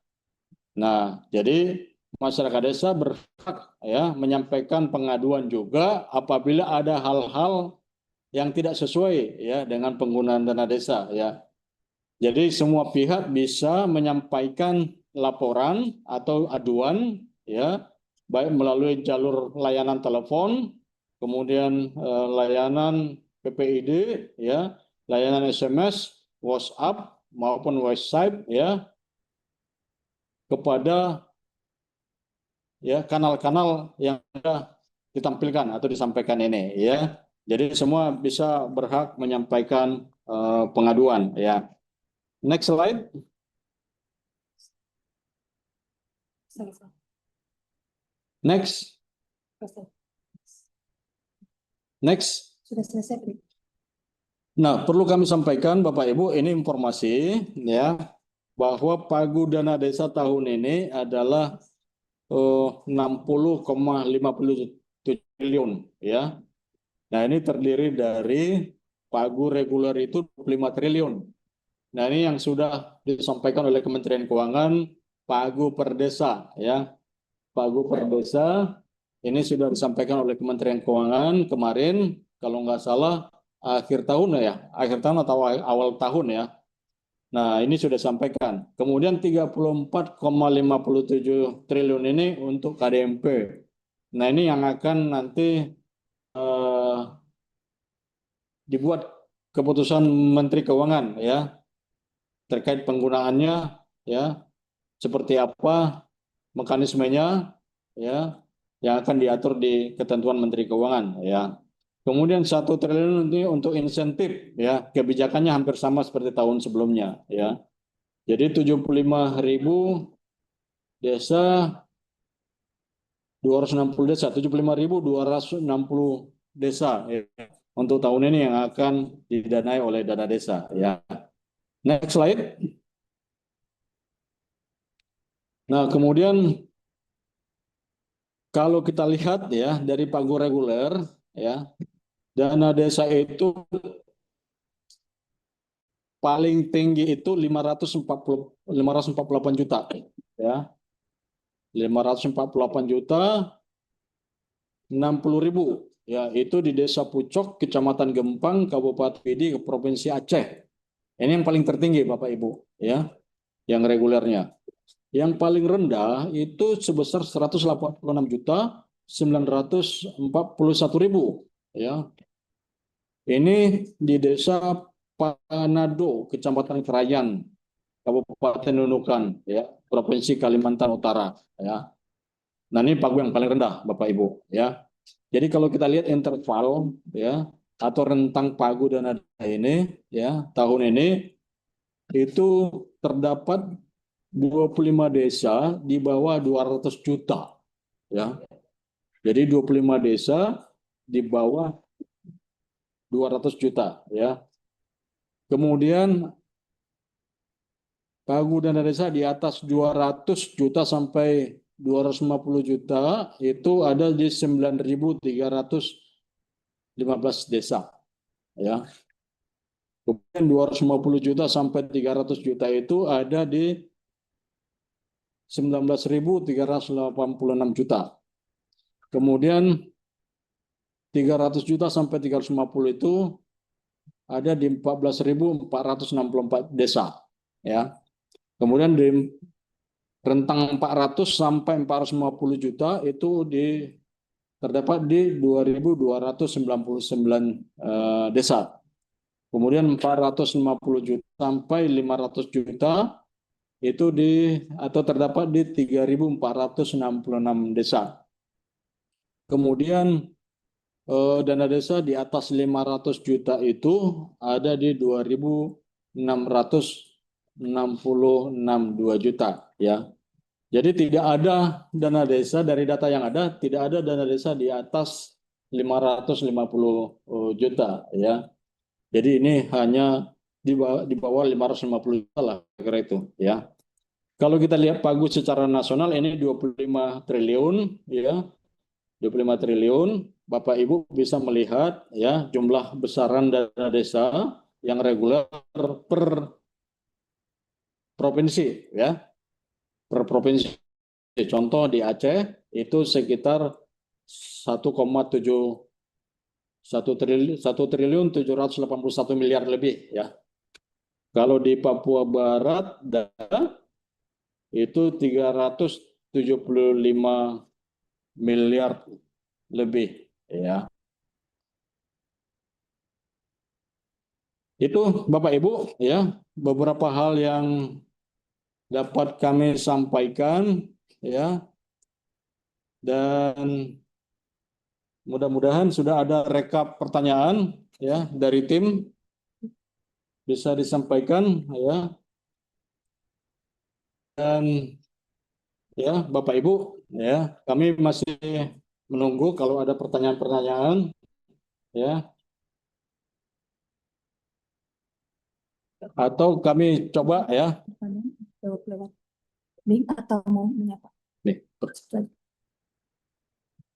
Nah, jadi masyarakat desa berhak ya menyampaikan pengaduan juga apabila ada hal-hal yang tidak sesuai ya dengan penggunaan dana desa ya. Jadi semua pihak bisa menyampaikan laporan atau aduan ya baik melalui jalur layanan telepon, kemudian layanan PPID ya, layanan SMS, WhatsApp maupun WhatsApp ya kepada ya kanal-kanal yang sudah ditampilkan atau disampaikan ini ya. Jadi semua bisa berhak menyampaikan pengaduan ya. Next slide. Next. Next. Sudah selesai, Pri. Nah, perlu kami sampaikan Bapak Ibu, ini informasi ya bahwa pagu dana desa tahun ini adalah 60,57 triliun ya. Nah, ini terdiri dari pagu reguler itu 25 triliun. Nah, ini yang sudah disampaikan oleh Kementerian Keuangan, pagu per desa ya. Pagu per desa ini sudah disampaikan oleh Kementerian Keuangan kemarin kalau nggak salah akhir tahun ya, akhir tahun atau awal tahun ya. Nah, ini sudah disampaikan. Kemudian 34,57 triliun ini untuk KDMP. Nah, ini yang akan nanti dibuat keputusan Menteri Keuangan ya terkait penggunaannya ya seperti apa mekanismenya ya yang akan diatur di ketentuan Menteri Keuangan ya. Kemudian 1 triliun ini untuk insentif ya kebijakannya hampir sama seperti tahun sebelumnya ya. Jadi 75.000 desa 260 desa 75.260 desa ya, untuk tahun ini yang akan didanai oleh dana desa ya. Next slide. Nah, kemudian kalau kita lihat ya dari pagu reguler ya, dana desa itu paling tinggi itu 548 juta ya. 548 juta 60 ribu ya, itu di Desa Pucok, Kecamatan Gempang, Kabupaten Pidi, Provinsi Aceh. Ini yang paling tertinggi Bapak Ibu ya, yang regulernya. Yang paling rendah itu sebesar 186 juta 941 ribu ya. Ini di Desa Panado, Kecamatan Krayan, Kabupaten Nunukan ya, Provinsi Kalimantan Utara ya. Nah, ini pagu yang paling rendah Bapak Ibu ya. Jadi kalau kita lihat interval ya atau rentang pagu dana ini ya, tahun ini itu terdapat 25 desa di bawah 200 juta ya. Jadi 25 desa di bawah 200 juta ya. Kemudian pagu dana desa di atas 200 juta sampai 250 juta itu ada di 9.315 desa ya. Kemudian 250 juta sampai 300 juta itu ada di 19.386 juta. Kemudian 300 juta sampai 350 itu ada di 14.464 desa ya. Kemudian di rentang 400 sampai 450 juta itu terdapat di 2.299 desa. Kemudian 450 juta sampai 500 juta itu atau terdapat di 3.466 desa. Kemudian dana desa di atas 500 juta itu ada di 2.666 juta ya. Jadi tidak ada dana desa, dari data yang ada tidak ada dana desa di atas 550 juta ya. Jadi ini hanya di bawah 550 juta lah kira itu ya. Kalau kita lihat pagu secara nasional ini 25 triliun ya. 25 triliun, Bapak Ibu bisa melihat ya jumlah besaran dana desa yang reguler per provinsi ya. Per provinsi. Contoh di Aceh itu sekitar 1,7 1 triliun 781 miliar lebih ya. Kalau di Papua Barat itu 375 miliar lebih ya. Itu Bapak Ibu ya beberapa hal yang dapat kami sampaikan ya, dan mudah-mudahan sudah ada rekap pertanyaan ya dari tim bisa disampaikan ya. Dan ya Bapak Ibu ya kami masih menunggu kalau ada pertanyaan-pertanyaan ya, atau kami coba ya. Jawab lewat link atau mau menyapa? Nih.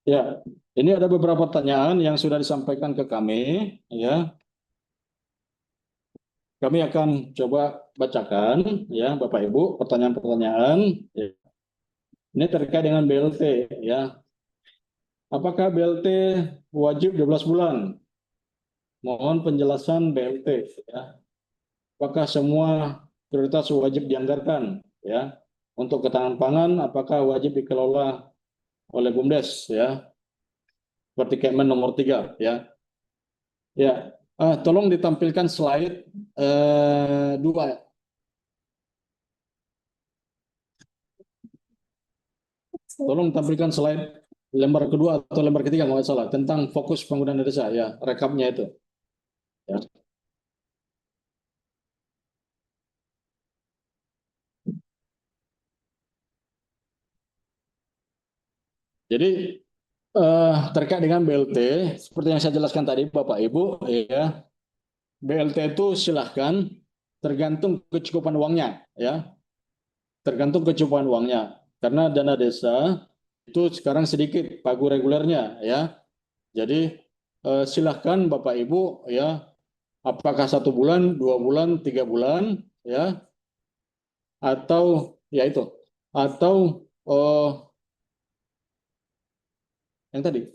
Ya, ini ada beberapa pertanyaan yang sudah disampaikan ke kami ya. Kami akan coba bacakan ya Bapak Ibu pertanyaan-pertanyaan. Ya. Ini terkait dengan BLT ya. Apakah BLT wajib 12 bulan? Mohon penjelasan BLT ya. Apakah semua prioritas wajib dianggarkan ya? Untuk ketahanan pangan apakah wajib dikelola oleh BUMDes ya? Seperti Kemen nomor 3 ya. Ya, tolong ditampilkan slide 2 ya. Tolong tampilkan slide lembar kedua atau lembar ketiga kalau nggak salah tentang fokus penggunaan desa ya, rekapnya itu. Ya. Jadi terkait dengan BLT, seperti yang saya jelaskan tadi Bapak Ibu, ya BLT itu silahkan tergantung kecukupan uangnya, ya tergantung kecukupan uangnya. Karena dana desa itu sekarang sedikit pagu regulernya ya. Jadi silahkan Bapak Ibu ya, apakah 1 bulan, 2 bulan, 3 bulan ya, atau ya itu, atau yang tadi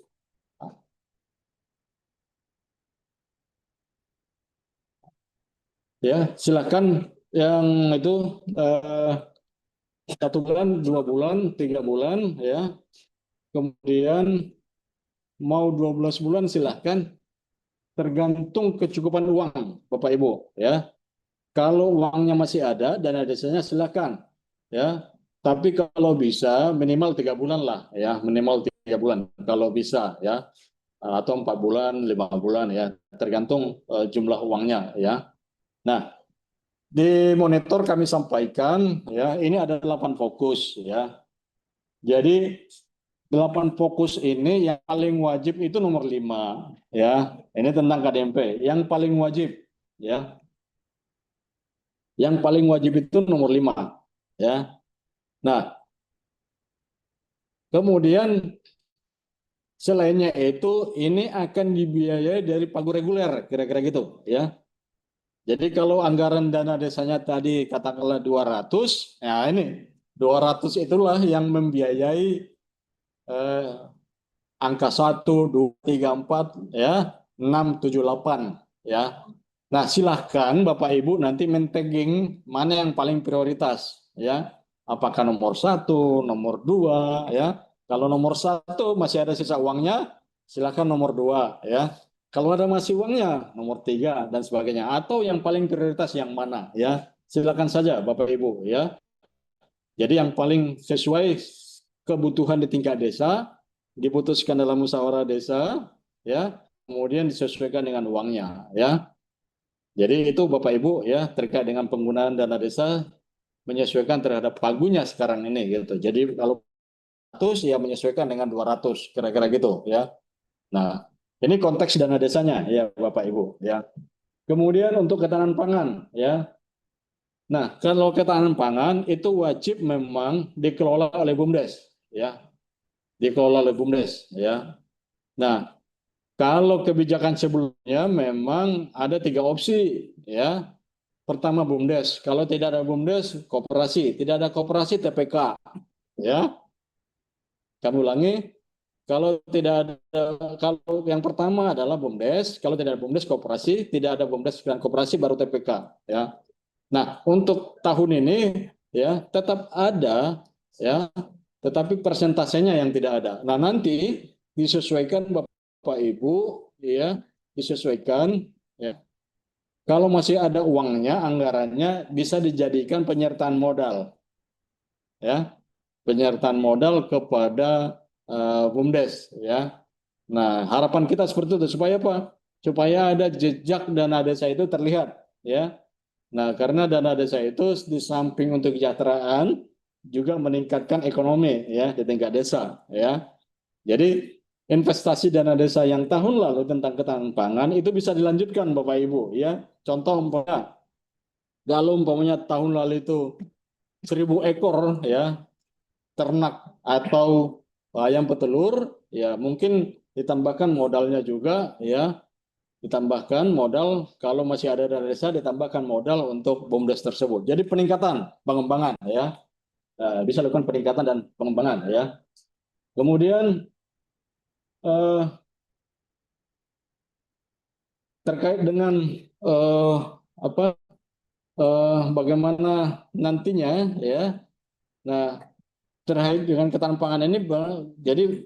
ya, silahkan yang itu 1 bulan, 2 bulan, 3 bulan ya, kemudian mau 12 bulan silahkan, tergantung kecukupan uang Bapak Ibu ya. Kalau uangnya masih ada, dana desanya silakan ya. Tapi kalau bisa minimal 3 bulan lah ya, minimal 3 bulan kalau bisa ya, atau 4 bulan, 5 bulan ya, tergantung jumlah uangnya ya. Nah, di monitor kami sampaikan ya, ini ada 8 fokus ya. Jadi 8 fokus ini yang paling wajib itu nomor 5 ya. Ini tentang KDMP. Yang paling wajib ya. Yang paling wajib itu nomor 5 ya. Nah, kemudian selainnya itu ini akan dibiayai dari pagu reguler kira-kira gitu ya. Jadi kalau anggaran dana desanya tadi katakanlah 200, ya ini 200 itulah yang membiayai eh, angka 1, 2, 3, 4 ya, 6, 7, 8 ya. Nah, silahkan Bapak Ibu nanti men-tagging mana yang paling prioritas ya. Apakah nomor 1, nomor 2 ya. Kalau nomor 1 masih ada sisa uangnya, silahkan nomor 2 ya. Kalau ada masih uangnya, nomor 3 dan sebagainya. Atau yang paling prioritas yang mana ya. Silakan saja Bapak Ibu ya. Jadi yang paling sesuai kebutuhan di tingkat desa, diputuskan dalam musyawarah desa ya, kemudian disesuaikan dengan uangnya ya. Jadi itu Bapak Ibu ya, terkait dengan penggunaan dana desa menyesuaikan terhadap pagunya sekarang ini gitu. Jadi kalau 100 ya menyesuaikan dengan 200 kira-kira gitu ya. Nah, ini konteks dana desanya ya Bapak Ibu ya. Kemudian untuk ketahanan pangan ya. Nah, kalau ketahanan pangan itu wajib memang dikelola oleh BUMDes ya. Dikelola oleh BUMDes ya. Nah, kalau kebijakan sebelumnya memang ada 3 opsi ya. Pertama BUMDes, kalau tidak ada BUMDes koperasi, tidak ada koperasi TPK ya. Kami ulangi, kalau tidak ada, kalau yang pertama adalah BUMDes, kalau tidak ada BUMDes koperasi, tidak ada BUMDes dan koperasi baru TPK ya. Nah, untuk tahun ini ya tetap ada ya, tetapi persentasenya yang tidak ada. Nah, nanti disesuaikan Bapak Ibu ya, disesuaikan ya. Kalau masih ada uangnya, anggarannya bisa dijadikan penyertaan modal ya. Penyertaan modal kepada BUMDes ya. Nah, harapan kita seperti itu supaya apa? Supaya ada jejak dana desa itu terlihat ya. Nah, karena dana desa itu di samping untuk kesejahteraan juga meningkatkan ekonomi ya di tingkat desa ya. Jadi investasi dana desa yang tahun lalu tentang ketahanan pangan itu bisa dilanjutkan Bapak Ibu ya. Contoh umpamanya kalau umpamanya tahun lalu itu 1.000 ekor ya ternak atau ayam petelur ya mungkin ditambahkan modalnya juga ya, ditambahkan modal, kalau masih ada dana desa ditambahkan modal untuk BUMDes tersebut. Jadi peningkatan pengembangan ya. Bisa lakukan peningkatan dan pengembangan ya. Kemudian eh, terkait dengan eh, apa bagaimana nantinya ya. Nah, terkait dengan ketahanan pangan ini jadi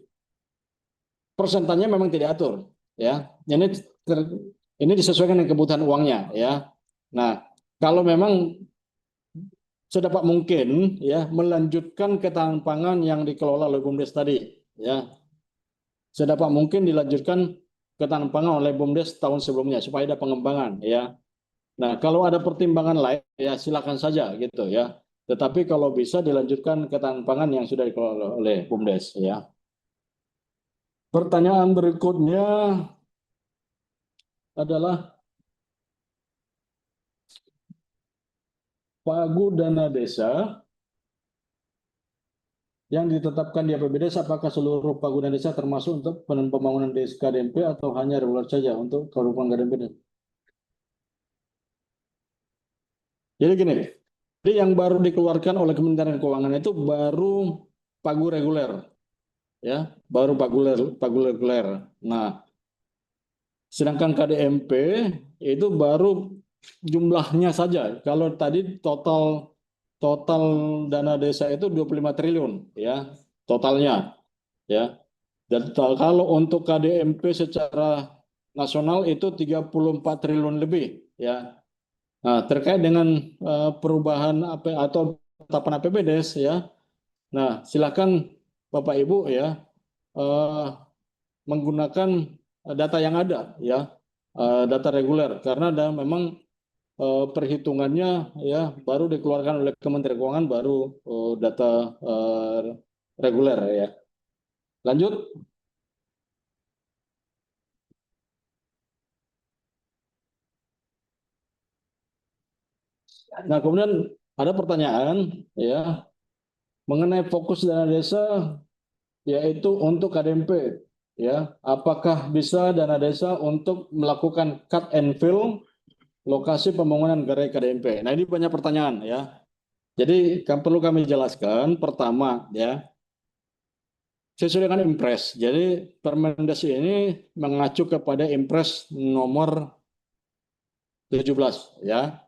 persentanya memang tidak atur ya. Ini disesuaikan dengan kebutuhan uangnya ya. Nah, kalau memang sedapat mungkin ya melanjutkan ketahanan pangan yang dikelola oleh BUMDes tadi ya. Sedapat mungkin dilanjutkan ketahanan pangan oleh BUMDes tahun sebelumnya supaya ada pengembangan ya. Nah, kalau ada pertimbangan lain ya silakan saja gitu ya. Tetapi kalau bisa dilanjutkan ketahanan pangan yang sudah dikelola oleh BUMDes ya. Pertanyaan berikutnya adalah pagu dana desa yang ditetapkan di APBD, apakah seluruh pagudan desa termasuk untuk pembangunan desa KDMP atau hanya reguler saja untuk kehidupan KDMP? Jadi gini, jadi yang baru dikeluarkan oleh Kementerian Keuangan itu baru pagu reguler, ya, baru pagu reguler. Nah, sedangkan KDMP itu baru jumlahnya saja. Kalau tadi total total dana desa itu 25 triliun, ya, totalnya, ya. Dan kalau untuk KDMP secara nasional itu 34 triliun lebih, ya. Nah, terkait dengan perubahan atau penetapan APBDes, ya. Nah, silakan Bapak Ibu, ya, eh, menggunakan data yang ada, ya, data reguler, karena memang perhitungannya, ya, baru dikeluarkan oleh Kementerian Keuangan, baru data reguler, ya. Lanjut. Nah, kemudian ada pertanyaan, ya, mengenai fokus dana desa, yaitu untuk KDMP, ya, apakah bisa dana desa untuk melakukan cut and fill lokasi pembangunan gerai KDMP? Nah, ini banyak pertanyaan, ya. Jadi perlu kami jelaskan. Pertama, ya, sesuai dengan Impres. Jadi Permendas ini mengacu kepada Impres nomor 17, ya.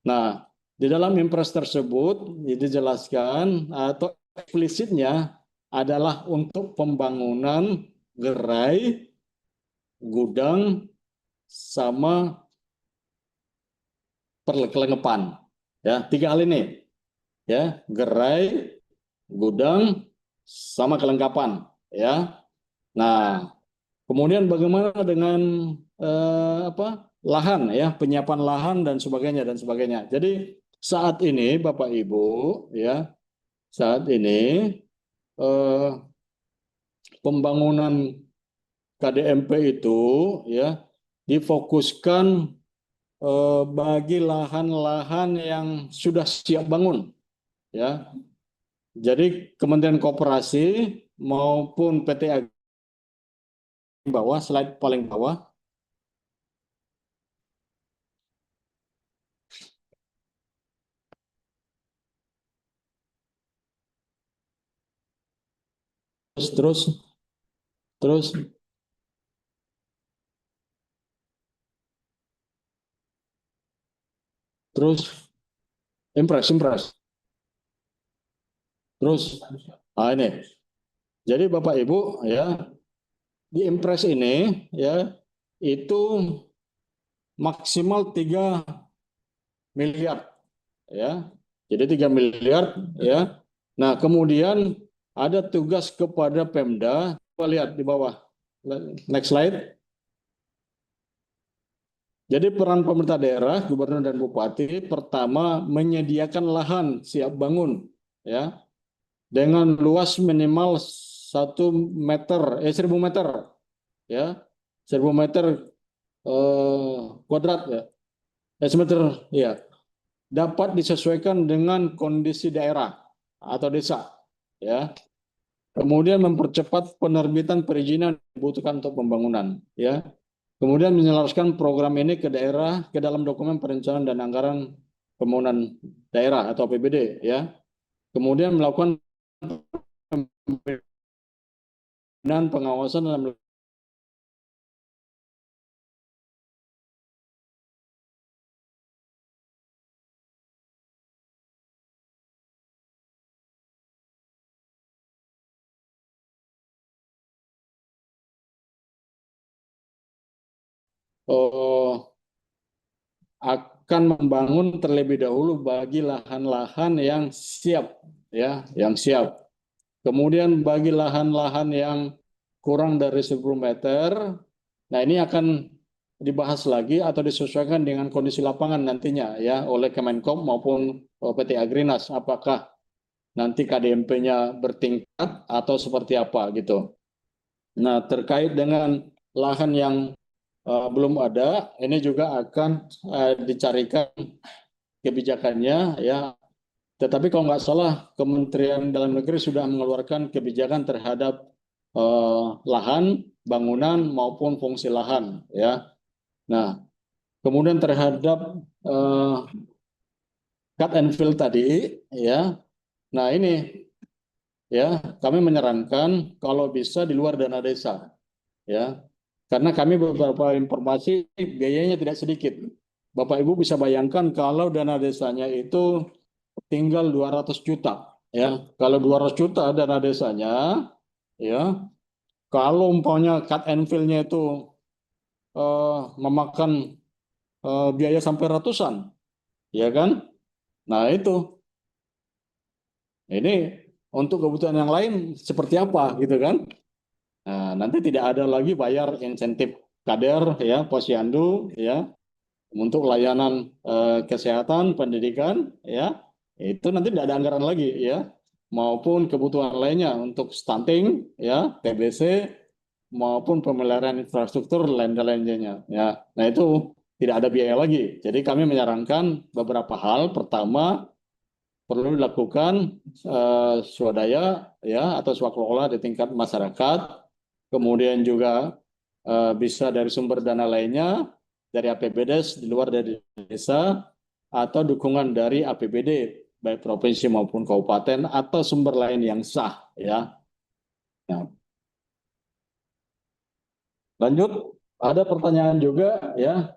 Nah, di dalam Impres tersebut dijelaskan atau eksplisitnya adalah untuk pembangunan gerai, gudang, sama perlengkapan. Ya, tiga hal ini. Ya, gerai, gudang, sama kelengkapan. Ya. Nah, kemudian bagaimana dengan lahan, ya, penyiapan lahan dan sebagainya. Jadi saat ini Bapak Ibu, ya, saat ini eh, pembangunan KDMP itu, ya, difokuskan bagi lahan-lahan yang sudah siap bangun, ya. Jadi Kementerian Koperasi maupun PT Agri, bawah, slide paling bawah. Terus terus terus impres. Terus, ini. Jadi Bapak Ibu, ya, di impres ini, ya, itu maksimal 3 miliar, ya. Jadi 3 miliar, ya. Nah, kemudian ada tugas kepada Pemda. Coba lihat di bawah. Next slide. Jadi peran pemerintah daerah, gubernur dan bupati, pertama menyediakan lahan siap bangun, ya, dengan luas minimal 1 meter, ya, 1.000 meter kuadrat, ya, meter, ya, dapat disesuaikan dengan kondisi daerah atau desa, ya. Kemudian mempercepat penerbitan perizinan yang dibutuhkan untuk pembangunan, ya. Kemudian menyelaraskan program ini ke daerah ke dalam dokumen perencanaan dan anggaran pembangunan daerah atau APBD, ya. Kemudian melakukan pembinaan, pengawasan dan akan membangun terlebih dahulu bagi lahan-lahan yang siap, ya, yang siap. Kemudian bagi lahan-lahan yang kurang dari 10 meter, nah ini akan dibahas lagi atau disesuaikan dengan kondisi lapangan nantinya, ya, oleh Kemenkop maupun PT Agrinas, apakah nanti KDMP-nya bertingkat atau seperti apa gitu. Nah, terkait dengan lahan yang belum ada, ini juga akan dicarikan kebijakannya, ya, Tetapi kalau nggak salah, Kementerian Dalam Negeri sudah mengeluarkan kebijakan terhadap lahan, bangunan maupun fungsi lahan, ya. Nah, kemudian terhadap cut and fill tadi, ya. Nah ini, ya, kami menyarankan kalau bisa di luar dana desa, ya. Karena kami beberapa informasi biayanya tidak sedikit. Bapak Ibu bisa bayangkan kalau dana desanya itu tinggal 200 juta, ya. Kalau 200 juta dana desanya, ya, kalau umpamanya cut and fill-nya itu memakan biaya sampai ratusan, ya kan? Nah itu, ini untuk kebutuhan yang lain seperti apa, gitu kan? Nah, nanti tidak ada lagi bayar insentif kader, ya, posyandu, ya, untuk layanan kesehatan, pendidikan, ya, itu nanti tidak ada anggaran lagi, ya, maupun kebutuhan lainnya untuk stunting, ya, TBC, maupun pemeliharaan infrastruktur dan lain-lainnya, ya. Nah itu tidak ada biaya lagi. Jadi kami menyarankan beberapa hal. Pertama, perlu dilakukan swadaya, ya, atau swakelola di tingkat masyarakat. Kemudian juga bisa dari sumber dana lainnya, dari APBDes di luar dari desa, atau dukungan dari APBD baik provinsi maupun kabupaten atau sumber lain yang sah, ya. Nah, lanjut, ada pertanyaan juga, ya,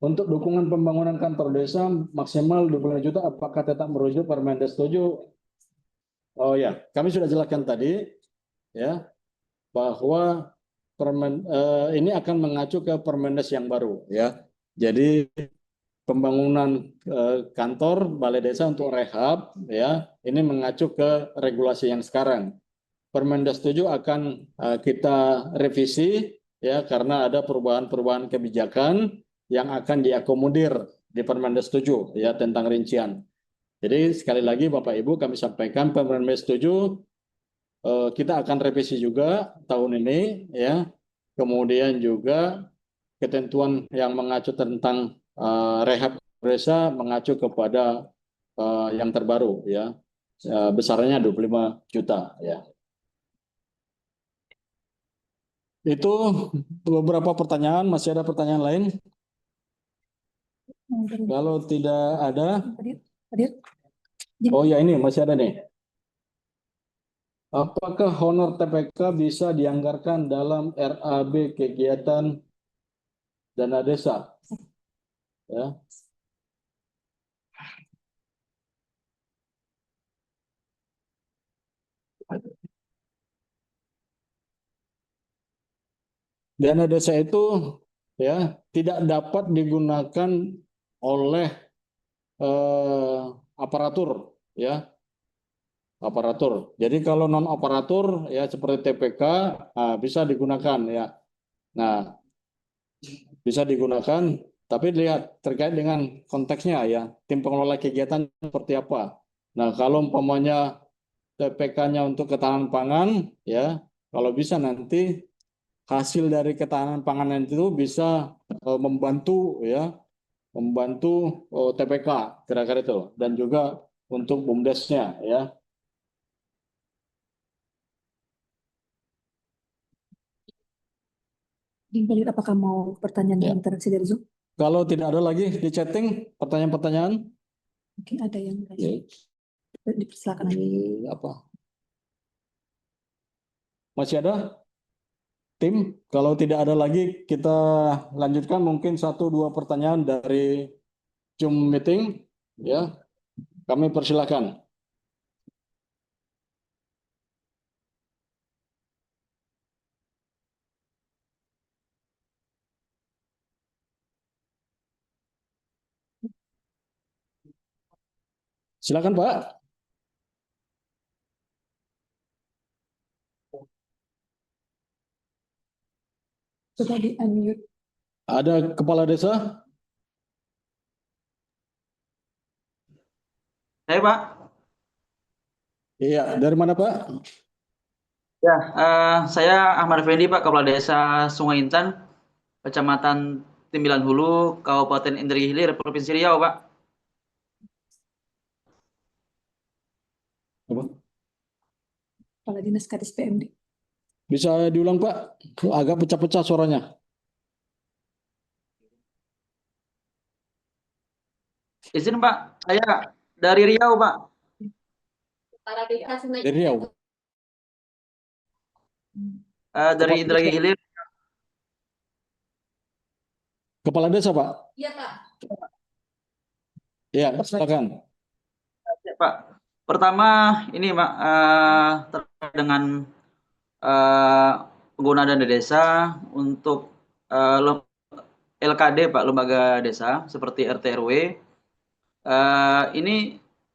untuk dukungan pembangunan kantor desa maksimal 25 juta, apakah tetap merujuk Permendes 7? Oh ya, kami sudah jelaskan tadi, ya, bahwa ini akan mengacu ke Permendes yang baru, ya. Jadi pembangunan kantor balai desa untuk rehab, ya, ini mengacu ke regulasi yang sekarang. Permendes 7 akan kita revisi, ya, karena ada perubahan-perubahan kebijakan yang akan diakomodir di Permendes 7, ya, tentang rincian. Jadi sekali lagi Bapak Ibu kami sampaikan Permendes 7 kita akan revisi juga tahun ini, ya. Kemudian juga ketentuan yang mengacu tentang rehab desa mengacu kepada yang terbaru, ya. Besarnya 25 juta, ya. Itu beberapa pertanyaan, masih ada pertanyaan lain? Kalau tidak ada, Hadir. oh ya ini masih ada nih. Apakah honor TPK bisa dianggarkan dalam RAB kegiatan dana desa? Ya. Dana desa itu, ya, tidak dapat digunakan oleh aparatur, ya, aparatur. Jadi kalau non aparatur, ya, seperti TPK bisa digunakan, ya. Nah, bisa digunakan, tapi lihat terkait dengan konteksnya, ya, tim pengelola kegiatan seperti apa. Nah, kalau umpamanya TPK-nya untuk ketahanan pangan, ya, kalau bisa nanti hasil dari ketahanan pangan itu bisa membantu, ya, membantu TPK kira-kira itu, dan juga untuk BUMDesnya, ya. Dingin, apakah mau pertanyaan Ya. interaksi dari Zoom? Kalau tidak ada lagi di chatting pertanyaan-pertanyaan, Mungkin ada yang ya, dipersilakan aja. apa? Masih ada tim? Kalau tidak ada lagi, kita lanjutkan mungkin 1-2 pertanyaan dari Zoom meeting, ya. Kami persilakan. Silakan Pak. Coba di unmute. Ada kepala desa? Saya Pak, Iya, dari mana Pak? ya saya Ahmad Effendi Pak, Kepala Desa Sungai Intan, Kecamatan Timbilan Hulu, Kabupaten Indri Hilir, Provinsi Riau Pak. Apa? Kepala Dinas Kadis PMD. Bisa diulang Pak? Agak pecah-pecah suaranya. Izin Pak, saya dari Riau Pak. Dari Riau. Dari Kepala Indragiri desa, Hilir. kepala desa Pak. Iya, Pak. Ya, silakan. Pak, pertama ini Pak, terkait dengan pengguna dana desa untuk LKD Pak, lembaga desa seperti RT RW. Ini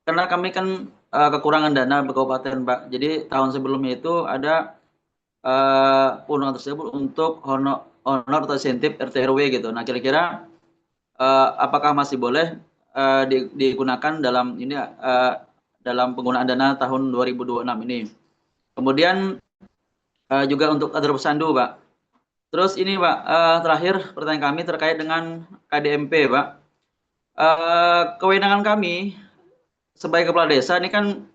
karena kami kan kekurangan dana berkabupaten Pak. Jadi tahun sebelumnya itu ada undangan tersebut untuk honor atau insentif RT RW gitu. Nah, kira-kira apakah masih boleh digunakan dalam ini dalam penggunaan dana tahun 2026 ini. Kemudian juga untuk kader pesandu, Pak. Terus ini, Pak, terakhir pertanyaan kami terkait dengan KDMP, Pak. Kewenangan kami sebagai kepala desa ini kan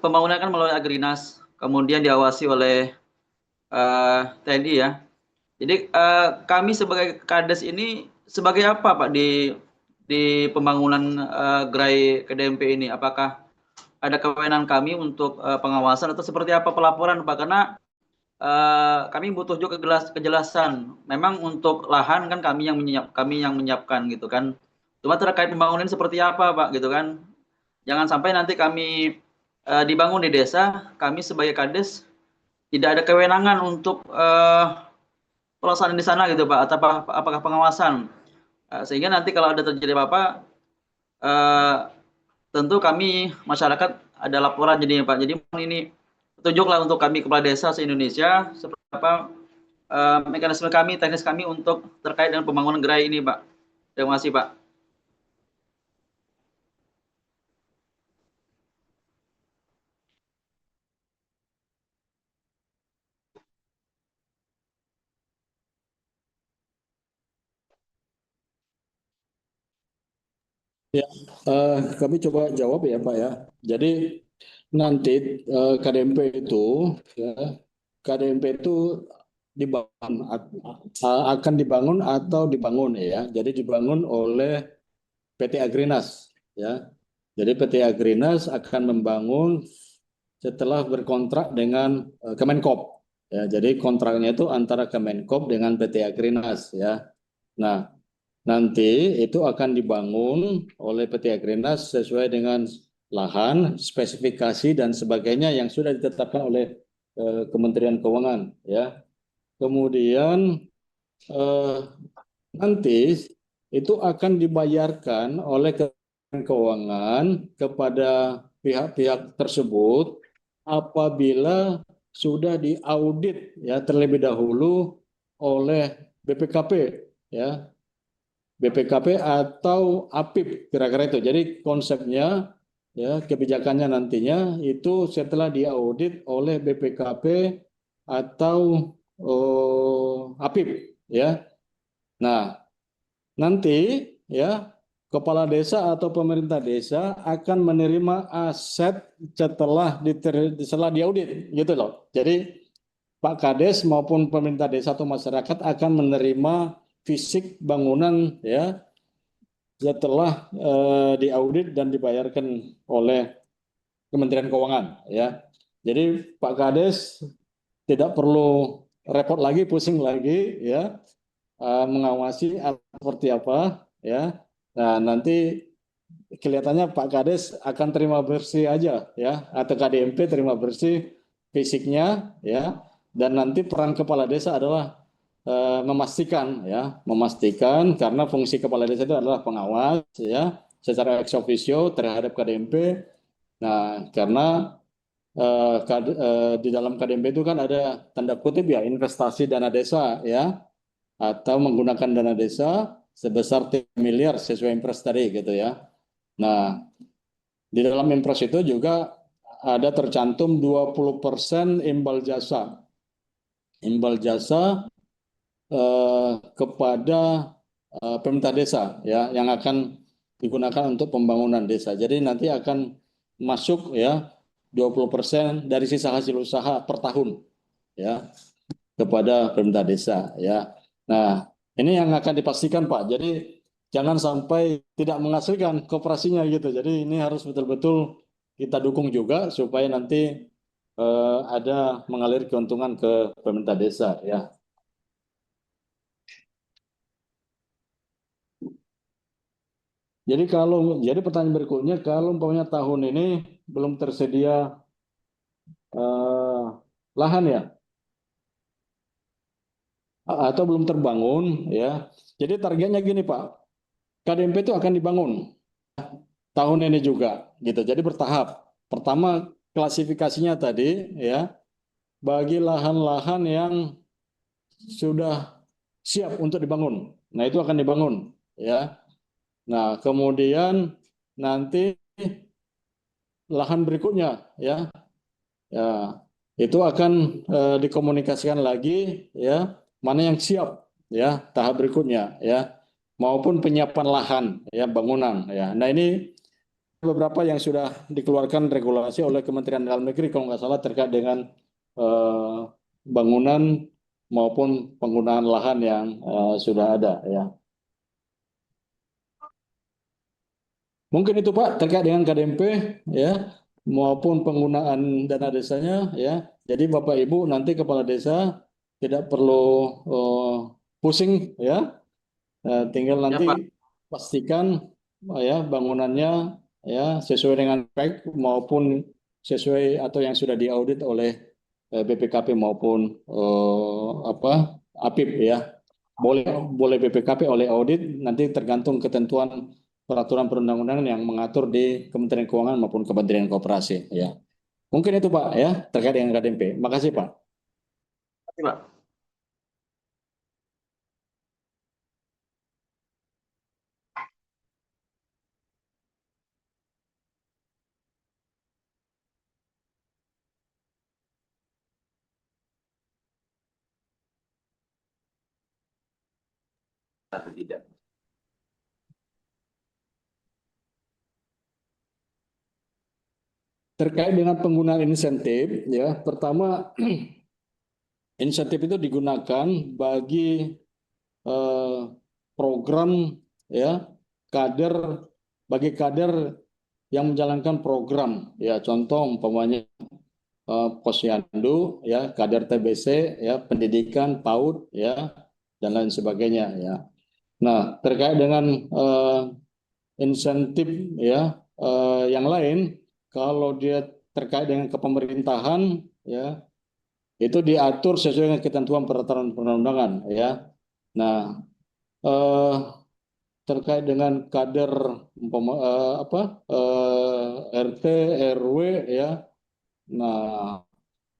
pembangunan kan melalui Agrinas, kemudian diawasi oleh TNI ya. Jadi kami sebagai Kades ini sebagai apa Pak di pembangunan gerai KDMP ini? Apakah ada kewenangan kami untuk pengawasan atau seperti apa pelaporan Pak? Karena kami butuh juga kejelasan. Memang untuk lahan kan kami yang menyiapkan gitu kan. Cuma terkait pembangunan seperti apa Pak gitu kan? Jangan sampai nanti kami dibangun di desa, kami sebagai Kades tidak ada kewenangan untuk pelaksanaan di sana gitu Pak, atau apakah pengawasan. Sehingga nanti kalau ada terjadi apa-apa, tentu kami masyarakat ada laporan jadinya Pak. Jadi ini petunjuklah untuk kami kepala desa se-Indonesia seperti apa mekanisme kami, teknis kami untuk terkait dengan pembangunan gerai ini Pak. Terima kasih Pak. Ya, kami coba jawab ya Pak ya. Jadi nanti KDMP itu, ya, KDMP itu dibangun, akan dibangun atau dibangun ya. Jadi dibangun oleh PT Agrinas ya. Jadi PT Agrinas akan membangun setelah berkontrak dengan Kemenkop. Ya, jadi kontraknya itu antara Kemenkop dengan PT Agrinas ya. Nah, nanti itu akan dibangun oleh PT Agrinas sesuai dengan lahan, spesifikasi dan sebagainya yang sudah ditetapkan oleh Kementerian Keuangan ya. Kemudian nanti itu akan dibayarkan oleh Kementerian Keuangan kepada pihak-pihak tersebut apabila sudah diaudit ya terlebih dahulu oleh BPKP ya. BPKP atau APIP kira-kira itu. Jadi konsepnya ya kebijakannya nantinya itu setelah diaudit oleh BPKP atau APIP ya. Nah, nanti ya kepala desa atau pemerintah desa akan menerima aset setelah diaudit gitu loh. Jadi Pak Kades maupun pemerintah desa atau masyarakat akan menerima fisik bangunan ya setelah diaudit dan dibayarkan oleh Kementerian Keuangan ya. Jadi Pak Kades tidak perlu repot lagi, pusing lagi ya mengawasi seperti apa ya. Nah, nanti kelihatannya Pak Kades akan terima bersih aja ya atau KDMP terima bersih fisiknya ya dan nanti peran kepala desa adalah memastikan karena fungsi kepala desa itu adalah pengawas ya secara ex officio terhadap KDMP. Nah, karena di dalam KDMP itu kan ada tanda kutip ya investasi dana desa ya atau menggunakan dana desa sebesar 3 miliar sesuai impres tadi gitu ya. Nah, di dalam impres itu juga ada tercantum 20% imbal jasa. Imbal jasa kepada pemerintah desa ya yang akan digunakan untuk pembangunan desa. Jadi nanti akan masuk ya 20% dari sisa hasil usaha per tahun ya kepada pemerintah desa ya. Nah, ini yang akan dipastikan Pak. Jadi jangan sampai tidak menghasilkan koperasinya gitu. Jadi ini harus betul-betul kita dukung juga supaya nanti ada mengalir keuntungan ke pemerintah desa ya. Jadi pertanyaan berikutnya, kalau umpamanya tahun ini belum tersedia eh, lahan ya, atau belum terbangun ya. Jadi targetnya gini Pak, KDMP itu akan dibangun tahun ini juga gitu. Jadi bertahap. Pertama klasifikasinya tadi ya, bagi lahan-lahan yang sudah siap untuk dibangun. Nah, itu akan dibangun ya. Nah, kemudian nanti lahan berikutnya ya. Ya, itu akan dikomunikasikan lagi ya, mana yang siap ya tahap berikutnya ya, maupun penyiapan lahan ya bangunan ya. Nah, ini beberapa yang sudah dikeluarkan regulasi oleh Kementerian Dalam Negeri kalau nggak salah terkait dengan eh, bangunan maupun penggunaan lahan yang sudah ada ya. Mungkin itu Pak terkait dengan KDMP ya maupun penggunaan dana desanya ya. Jadi Bapak Ibu nanti kepala desa tidak perlu eh, pusing ya. Tinggal Ya nanti Pak. pastikan ya bangunannya ya sesuai dengan spek maupun sesuai atau yang sudah diaudit oleh BPKP maupun apa APIP ya. Boleh boleh BPKP oleh audit nanti tergantung ketentuan peraturan perundang-undangan yang mengatur di Kementerian Keuangan maupun Kementerian Koperasi ya. Mungkin itu Pak ya terkait dengan KDMP. Makasih Pak. Terima kasih, Pak. Atau tidak. Terkait dengan penggunaan insentif ya, pertama insentif itu digunakan bagi eh, program ya kader bagi kader yang menjalankan program ya contoh umpamanya posyandu ya kader TBC ya pendidikan PAUD ya dan lain sebagainya ya. Nah terkait dengan insentif ya yang lain kalau dia terkait dengan kepemerintahan ya itu diatur sesuai dengan ketentuan peraturan perundang-undangan ya. Nah eh, terkait dengan kader apa RT RW ya. Nah,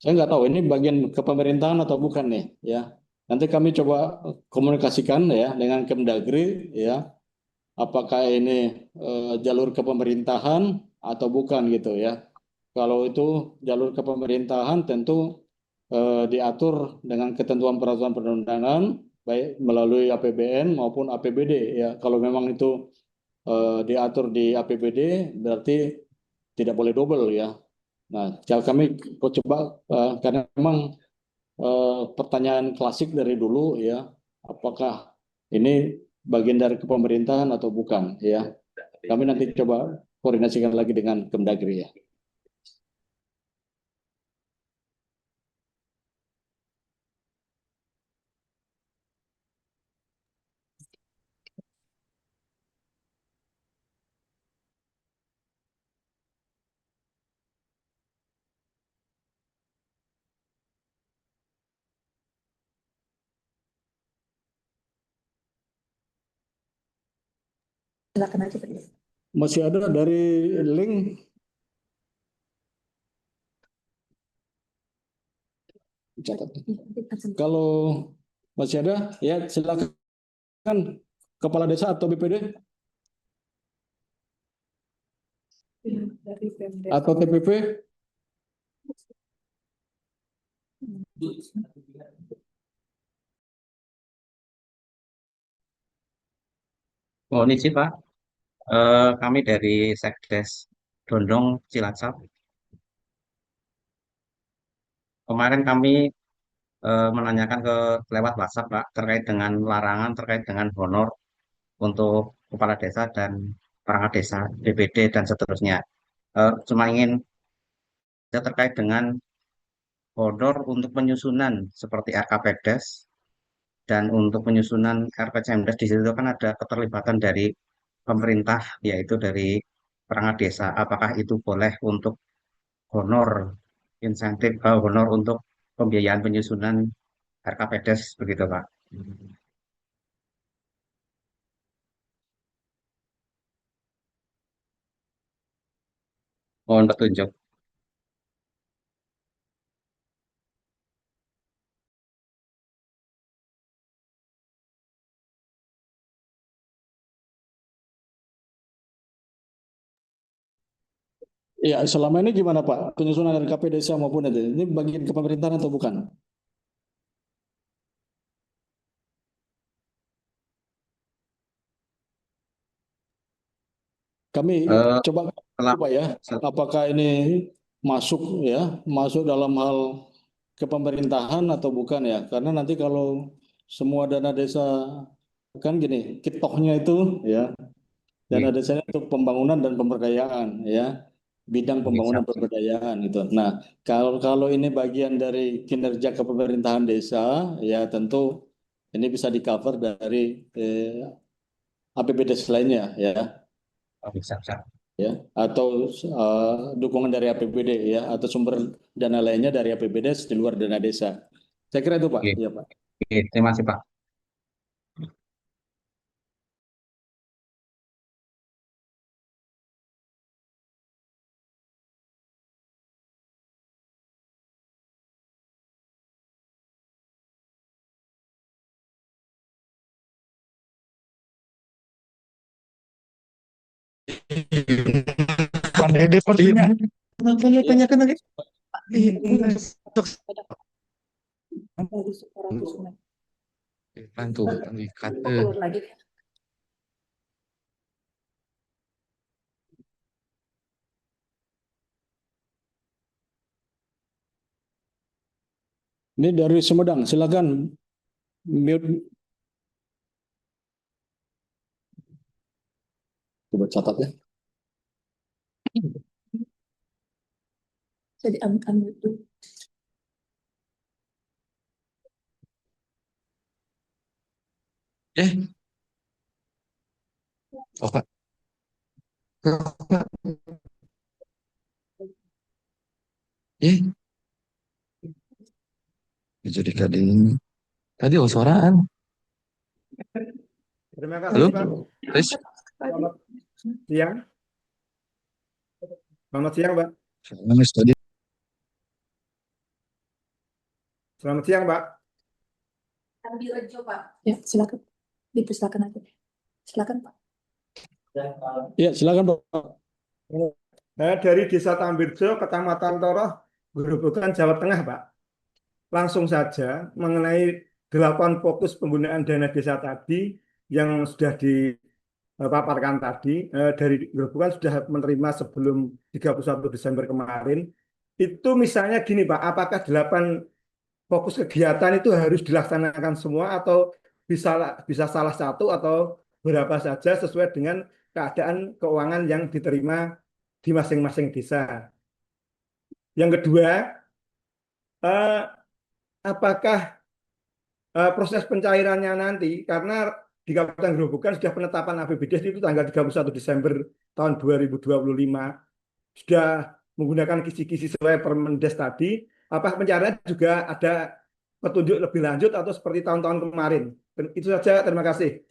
saya nggak tahu ini bagian kepemerintahan atau bukan nih ya. Nanti kami coba komunikasikan ya dengan Kemdagri ya. Apakah ini jalur kepemerintahan atau bukan gitu ya. Kalau itu jalur kepemerintahan tentu diatur dengan ketentuan peraturan perundangan baik melalui APBN maupun APBD ya. Kalau memang itu diatur di APBD berarti tidak boleh double ya. Nah, kami coba karena memang pertanyaan klasik dari dulu ya, apakah ini bagian dari kepemerintahan atau bukan ya. Kami nanti coba koordinasikan lagi dengan Kemdagri ya. Silakan aja Pak. Masih ada dari link catat. Kalau masih ada ya silakan Kepala Desa atau BPD Dari Pemda. atau TPP. Oh, ini sih Pak. Kami dari Sekdes. Dondong Cilacap. Kemarin kami menanyakan lewat WhatsApp, Pak, terkait dengan larangan terkait dengan honor untuk kepala desa dan perangkat desa, BPD dan seterusnya. Cuma ingin terkait dengan honor untuk penyusunan seperti RKPDes dan untuk penyusunan RPCMDes. Di situ kan ada keterlibatan dari pemerintah, yaitu dari perangkat desa. Apakah itu boleh untuk honor insentif, honor untuk pembiayaan penyusunan RKPDes begitu, Pak? Mohon petunjuk. Ya, selama ini gimana Pak? Penyusunan RKP desa maupun itu, ini bagian ke pemerintahan atau bukan? Kami Eh, coba setelah- Pak ya, apakah ini masuk ya, masuk dalam hal kepemerintahan atau bukan ya? Karena nanti kalau semua dana desa kan gini, kitohnya itu ya, dana Iya, desanya untuk pembangunan dan pemberdayaan ya, bidang iya, pembangunan siap. pemberdayaan gitu. Nah, kalau ini bagian dari kinerja kepemerintahan desa ya tentu ini bisa di cover dari APBD lainnya ya. Oh, siap, siap. Ya atau dukungan dari APBD ya atau sumber dana lainnya dari APBD di luar dana desa. Saya kira itu Pak. Oke, Iya Pak. oke, terima kasih, Pak. Pandai deh pertanyaan. Tanyakan lagi. Bagus, 400 meter. Bantu, ikat. Keluar lagi. Ini dari Sumedang, silakan mute. Coba catat ya. Jadi ambil itu. Oh, Pak. Pak. Jadi kadang tadi suaraan. Terima Halo? kasih, Pak. Tes. Selamat siang. Selamat siang, Pak. Mas tadi. Selamat siang, Pak. Ambil aja Pak. Ya silakan. Dipersilakan aja. Silakan Pak. Ya silakan Pak. Dari Desa Tambirjo, Kecamatan Toroh, Gerobokan, Jawa Tengah, Pak. Langsung saja mengenai 8 fokus penggunaan dana desa tadi yang sudah dipaparkan tadi, dari Gerobokan sudah menerima sebelum 31 Desember kemarin. Itu misalnya gini, Pak, apakah 8 fokus kegiatan itu harus dilaksanakan semua atau bisa salah satu atau berapa saja sesuai dengan keadaan keuangan yang diterima di masing-masing desa. Yang kedua, apakah proses pencairannya nanti, karena di Kabupaten Gerobokan sudah penetapan APBD itu tanggal 31 Desember tahun 2025, sudah menggunakan kisi-kisi sesuai Permendes tadi, apa pencarian juga ada petunjuk lebih lanjut atau seperti tahun-tahun kemarin. Itu saja, terima kasih.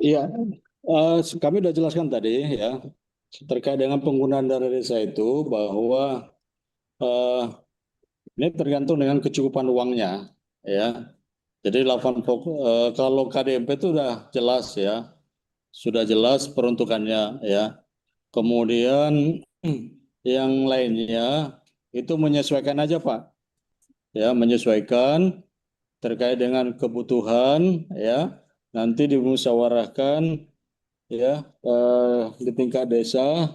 Iya, kami sudah jelaskan tadi ya terkait dengan penggunaan dana desa itu bahwa eh, ini tergantung dengan kecukupan uangnya ya. Jadi 8 fokus kalau KDMP itu sudah jelas ya, sudah jelas peruntukannya ya. Kemudian yang lainnya itu menyesuaikan aja Pak. Ya, menyesuaikan terkait dengan kebutuhan ya. Nanti dimusyawarahkan ya di tingkat desa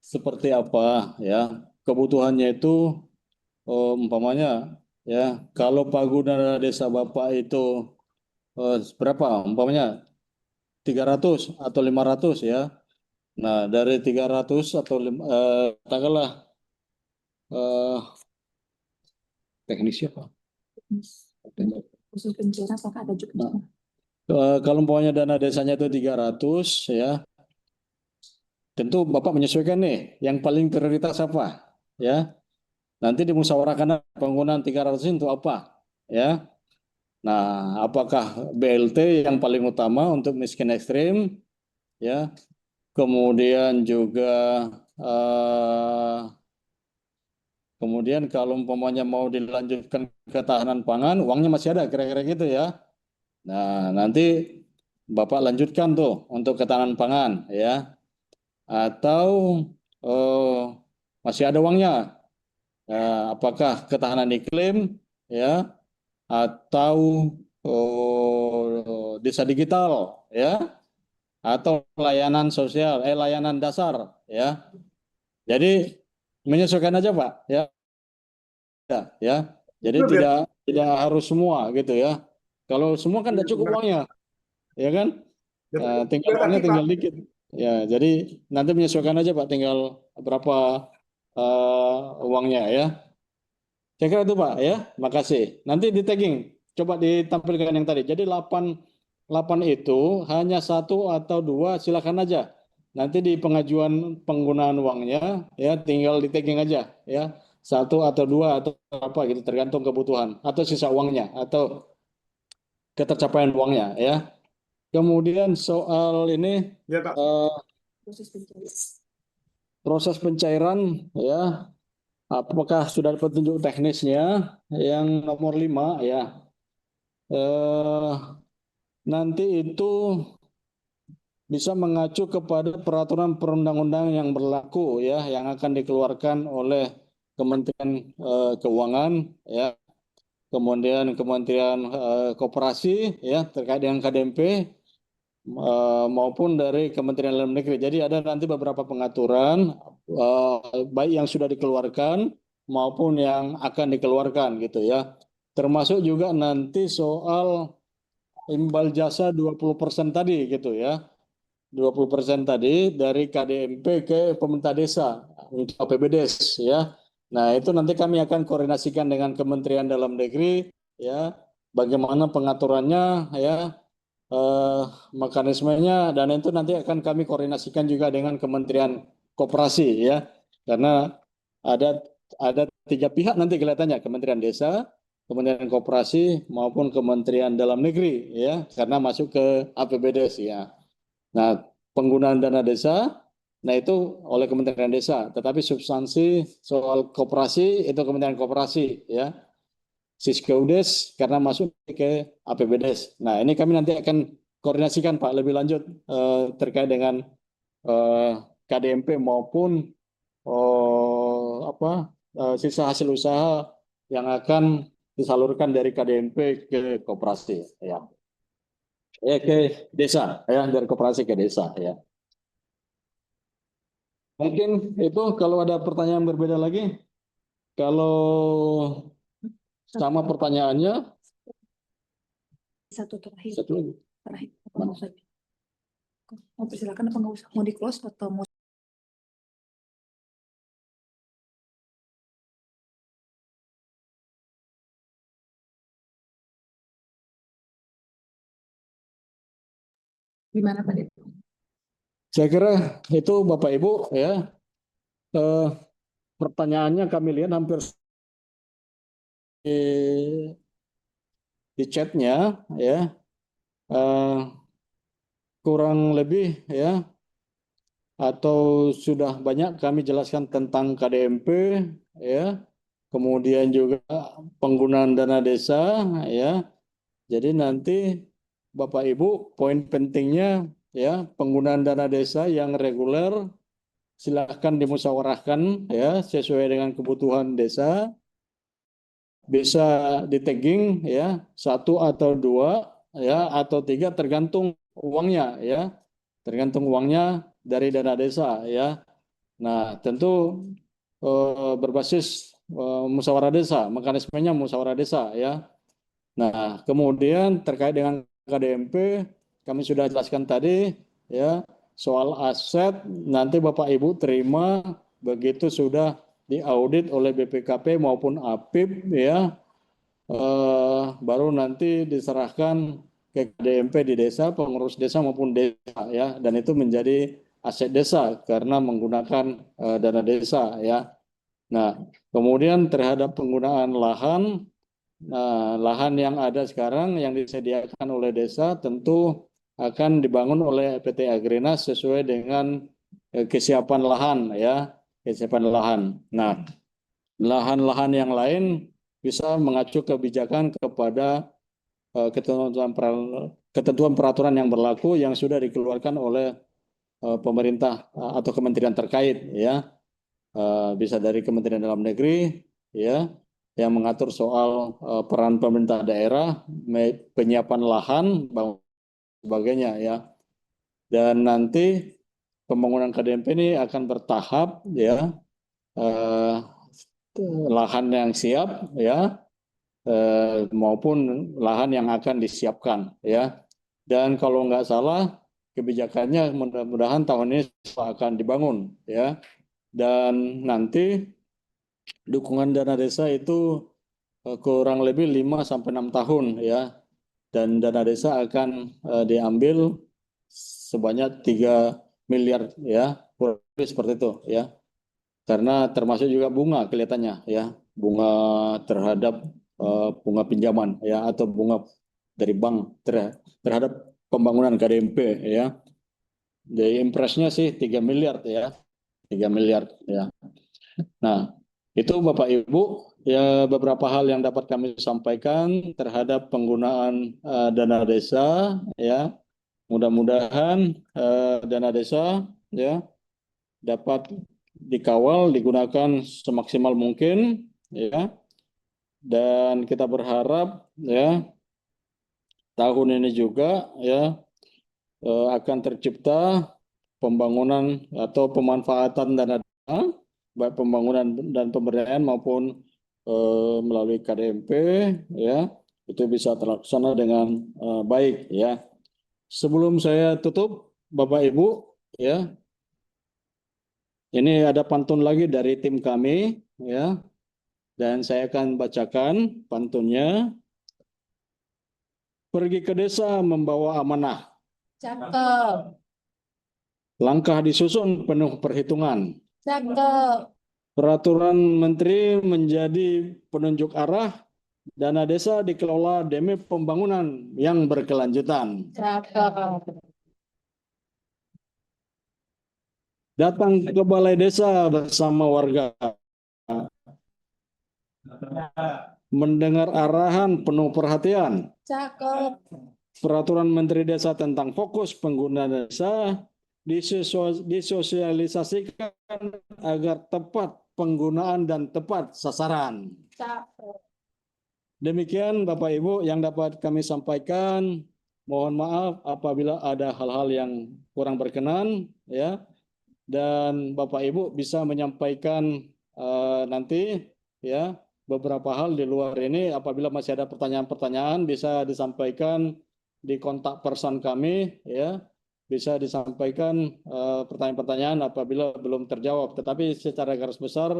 seperti apa ya. Kebutuhannya itu umpamanya ya, kalau Pagu Dana Desa Bapak itu berapa? Umpamanya 300 atau 500 ya. Nah, dari 300 atau katakanlah teknis siapa? Khusus bencana apakah ada juga? Nah, kalau umpamanya dana desanya itu 300 ya, tentu Bapak menyesuaikan nih, yang paling prioritas apa? Ya, nanti dimusyawarahkan penggunaan 300 itu apa? Ya. Nah, apakah BLT yang paling utama untuk miskin ekstrim? Ya, kemudian juga kemudian kalau umpamanya mau dilanjutkan ketahanan pangan, uangnya masih ada, kira-kira gitu ya. Nah, nanti Bapak lanjutkan tuh untuk ketahanan pangan ya. Atau masih ada uangnya. Apakah ketahanan iklim ya atau desa digital ya atau layanan sosial layanan dasar ya. Jadi menyesuaikan aja Pak ya. Ya. Jadi Itu biar tidak harus semua gitu ya. Kalau semua kan tidak cukup uangnya, ya kan? Tinggal tadi uangnya Pak, tinggal dikit. Ya, jadi nanti menyesuaikan aja Pak, tinggal berapa uangnya ya. Saya kira itu Pak ya. Makasih. Nanti di tagging, coba ditampilkan yang tadi. Jadi 8 itu hanya 1 atau 2 silakan aja. Nanti di pengajuan penggunaan uangnya ya tinggal di tagging aja ya. 1 atau 2 atau apa gitu tergantung kebutuhan atau sisa uangnya atau ketercapaian uangnya ya. Kemudian soal ini ya Pak. Khusus bencana. proses pencairan ya, apakah sudah ada petunjuk teknisnya yang nomor 5 ya. Eh, nanti itu bisa mengacu kepada peraturan perundang-undangan yang berlaku ya, yang akan dikeluarkan oleh Kementerian Keuangan ya, kemudian Kementerian Koperasi ya terkait dengan KDMP maupun dari Kementerian Dalam Negeri. Jadi ada nanti beberapa pengaturan baik yang sudah dikeluarkan maupun yang akan dikeluarkan gitu ya. Termasuk juga nanti soal imbal jasa 20% tadi gitu ya. 20% tadi dari KDMP ke pemerintah desa untuk APBDes ya. Nah, itu nanti kami akan koordinasikan dengan Kementerian Dalam Negeri ya, bagaimana pengaturannya ya, mekanismenya, dan itu nanti akan kami koordinasikan juga dengan Kementerian Koperasi ya. Karena ada 3 pihak nanti kelihatannya, Kementerian Desa, Kementerian Koperasi maupun Kementerian Dalam Negeri ya, karena masuk ke APBDes ya. Nah, penggunaan dana desa, nah itu oleh Kementerian Desa, tetapi substansi soal koperasi itu Kementerian Koperasi ya. Siskeudes karena masuk ke APBDes. Nah, ini kami nanti akan koordinasikan Pak lebih lanjut terkait dengan KDMP maupun sisa hasil usaha yang akan disalurkan dari KDMP ke koperasi ya. Ke desa ya, dari koperasi ke desa ya. Mungkin itu kalau ada pertanyaan berbeda lagi. Kalau sama pertanyaannya Satu terakhir. satu lagi. Terakhir. Mau saja. Mau persilakan apa nggak usah? Mau di close atau mau? Gimana Pak? Saya kira itu Bapak Ibu ya. Pertanyaannya kami lihat hampir di chatnya ya. Kurang lebih ya, atau sudah banyak kami jelaskan tentang KDMP ya, kemudian juga penggunaan dana desa ya. Jadi nanti Bapak Ibu poin pentingnya ya penggunaan dana desa yang reguler silahkan dimusyawarahkan ya sesuai dengan kebutuhan desa, bisa di tagging ya 1 atau 2 ya atau 3 tergantung uangnya ya, tergantung uangnya dari dana desa ya. Nah tentu berbasis musyawarah desa, mekanismenya musyawarah desa ya. Nah kemudian terkait dengan KDMP kami sudah jelaskan tadi ya, soal aset nanti Bapak Ibu terima begitu sudah diaudit oleh BPKP maupun APIP ya, baru nanti diserahkan ke KDMP di desa, pengurus desa maupun desa ya, dan itu menjadi aset desa karena menggunakan dana desa ya. Nah kemudian terhadap penggunaan lahan, lahan yang ada sekarang yang disediakan oleh desa tentu akan dibangun oleh PT Agrinas sesuai dengan kesiapan lahan ya, kesiapan lahan. Nah, lahan-lahan yang lain bisa mengacu kebijakan kepada ketentuan peraturan yang berlaku yang sudah dikeluarkan oleh pemerintah atau kementerian terkait ya. Bisa dari Kementerian Dalam Negeri ya, yang mengatur soal peran pemerintah daerah, penyiapan lahan, sebagainya ya. Dan nanti pembangunan KDMP ini akan bertahap ya, lahan yang siap ya, maupun lahan yang akan disiapkan ya. Dan kalau nggak salah kebijakannya mudah-mudahan tahun ini akan dibangun ya. Dan nanti dukungan dana desa itu kurang lebih 5 sampai 6 tahun ya, dan dana desa akan diambil sebanyak 3 miliar ya, kurang lebih seperti itu ya, karena termasuk juga bunga kelihatannya ya, bunga terhadap bunga pinjaman ya atau bunga dari bank terhadap pembangunan KDMP ya. Jadi impresnya sih 3 miliar ya, 3 miliar ya. Nah, itu Bapak Ibu ya beberapa hal yang dapat kami sampaikan terhadap penggunaan dana desa ya. Mudah-mudahan dana desa ya dapat dikawal, digunakan semaksimal mungkin ya. Dan kita berharap ya tahun ini juga ya akan tercipta pembangunan atau pemanfaatan dana desa, baik pembangunan dan pemberdayaan maupun melalui KDMP ya, itu bisa terlaksana dengan baik ya. Sebelum saya tutup Bapak Ibu ya, ini ada pantun lagi dari tim kami ya, dan saya akan bacakan pantunnya. Pergi ke desa membawa amanah, Cakep, langkah disusun penuh perhitungan. cakep, Peraturan menteri menjadi penunjuk arah, dana desa dikelola demi pembangunan yang berkelanjutan. cakep. Datang ke balai desa bersama warga, mendengar arahan penuh perhatian. Cakep, Peraturan menteri desa tentang fokus penggunaan desa disosialisasikan agar tepat penggunaan dan tepat sasaran. cakep. Demikian Bapak Ibu yang dapat kami sampaikan. Mohon maaf apabila ada hal-hal yang kurang berkenan ya. Dan Bapak Ibu bisa menyampaikan nanti ya beberapa hal di luar ini, apabila masih ada pertanyaan-pertanyaan bisa disampaikan di kontak person kami ya. Bisa disampaikan pertanyaan-pertanyaan apabila belum terjawab. Tetapi secara garis besar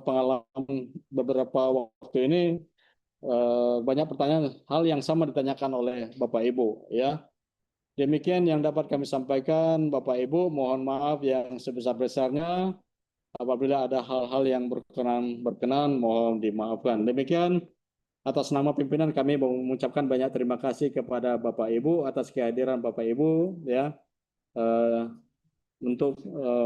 pengalaman beberapa waktu ini banyak pertanyaan hal yang sama ditanyakan oleh Bapak Ibu ya. Demikian yang dapat kami sampaikan Bapak Ibu, mohon maaf yang sebesar-besarnya apabila ada hal-hal yang berkenan mohon dimaafkan. Demikian atas nama pimpinan kami mengucapkan banyak terima kasih kepada Bapak Ibu atas kehadiran Bapak Ibu ya untuk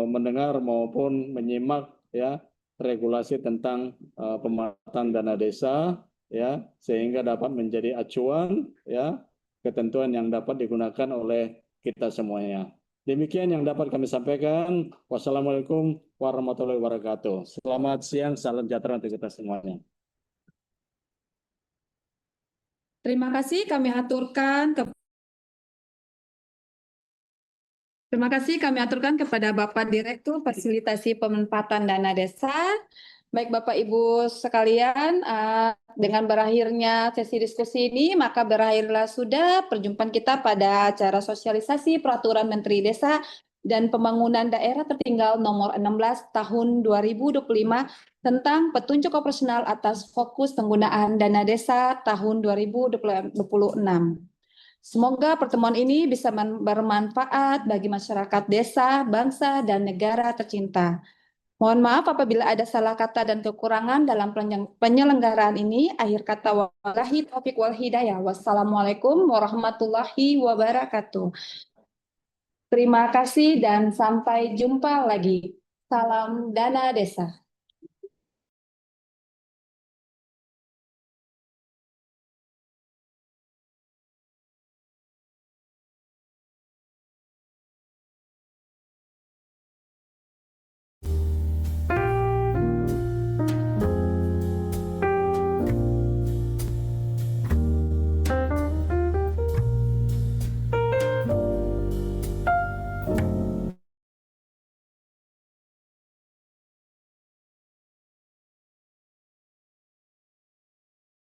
mendengar maupun menyimak ya regulasi tentang pemanfaatan dana desa ya, sehingga dapat menjadi acuan ya ketentuan yang dapat digunakan oleh kita semuanya. Demikian yang dapat kami sampaikan. Wassalamualaikum warahmatullahi wabarakatuh. Selamat siang, salam sejahtera untuk kita semuanya. Terima kasih kami aturkan kepada Bapak Direktur Fasilitasi Pemanfaatan Dana Desa. Baik Bapak Ibu sekalian, dengan berakhirnya sesi diskusi ini, maka berakhirlah sudah perjumpaan kita pada acara sosialisasi Peraturan Menteri Desa dan Pembangunan Daerah Tertinggal nomor 16 tahun 2025 tentang petunjuk operasional atas fokus penggunaan dana desa tahun 2026. Semoga pertemuan ini bisa bermanfaat bagi masyarakat desa, bangsa, dan negara tercinta. Mohon maaf apabila ada salah kata dan kekurangan dalam penyelenggaraan ini. Akhir kata, wabillahi taufiq wal hidayah. Wassalamualaikum warahmatullahi wabarakatuh. Terima kasih dan sampai jumpa lagi. Salam Dana Desa.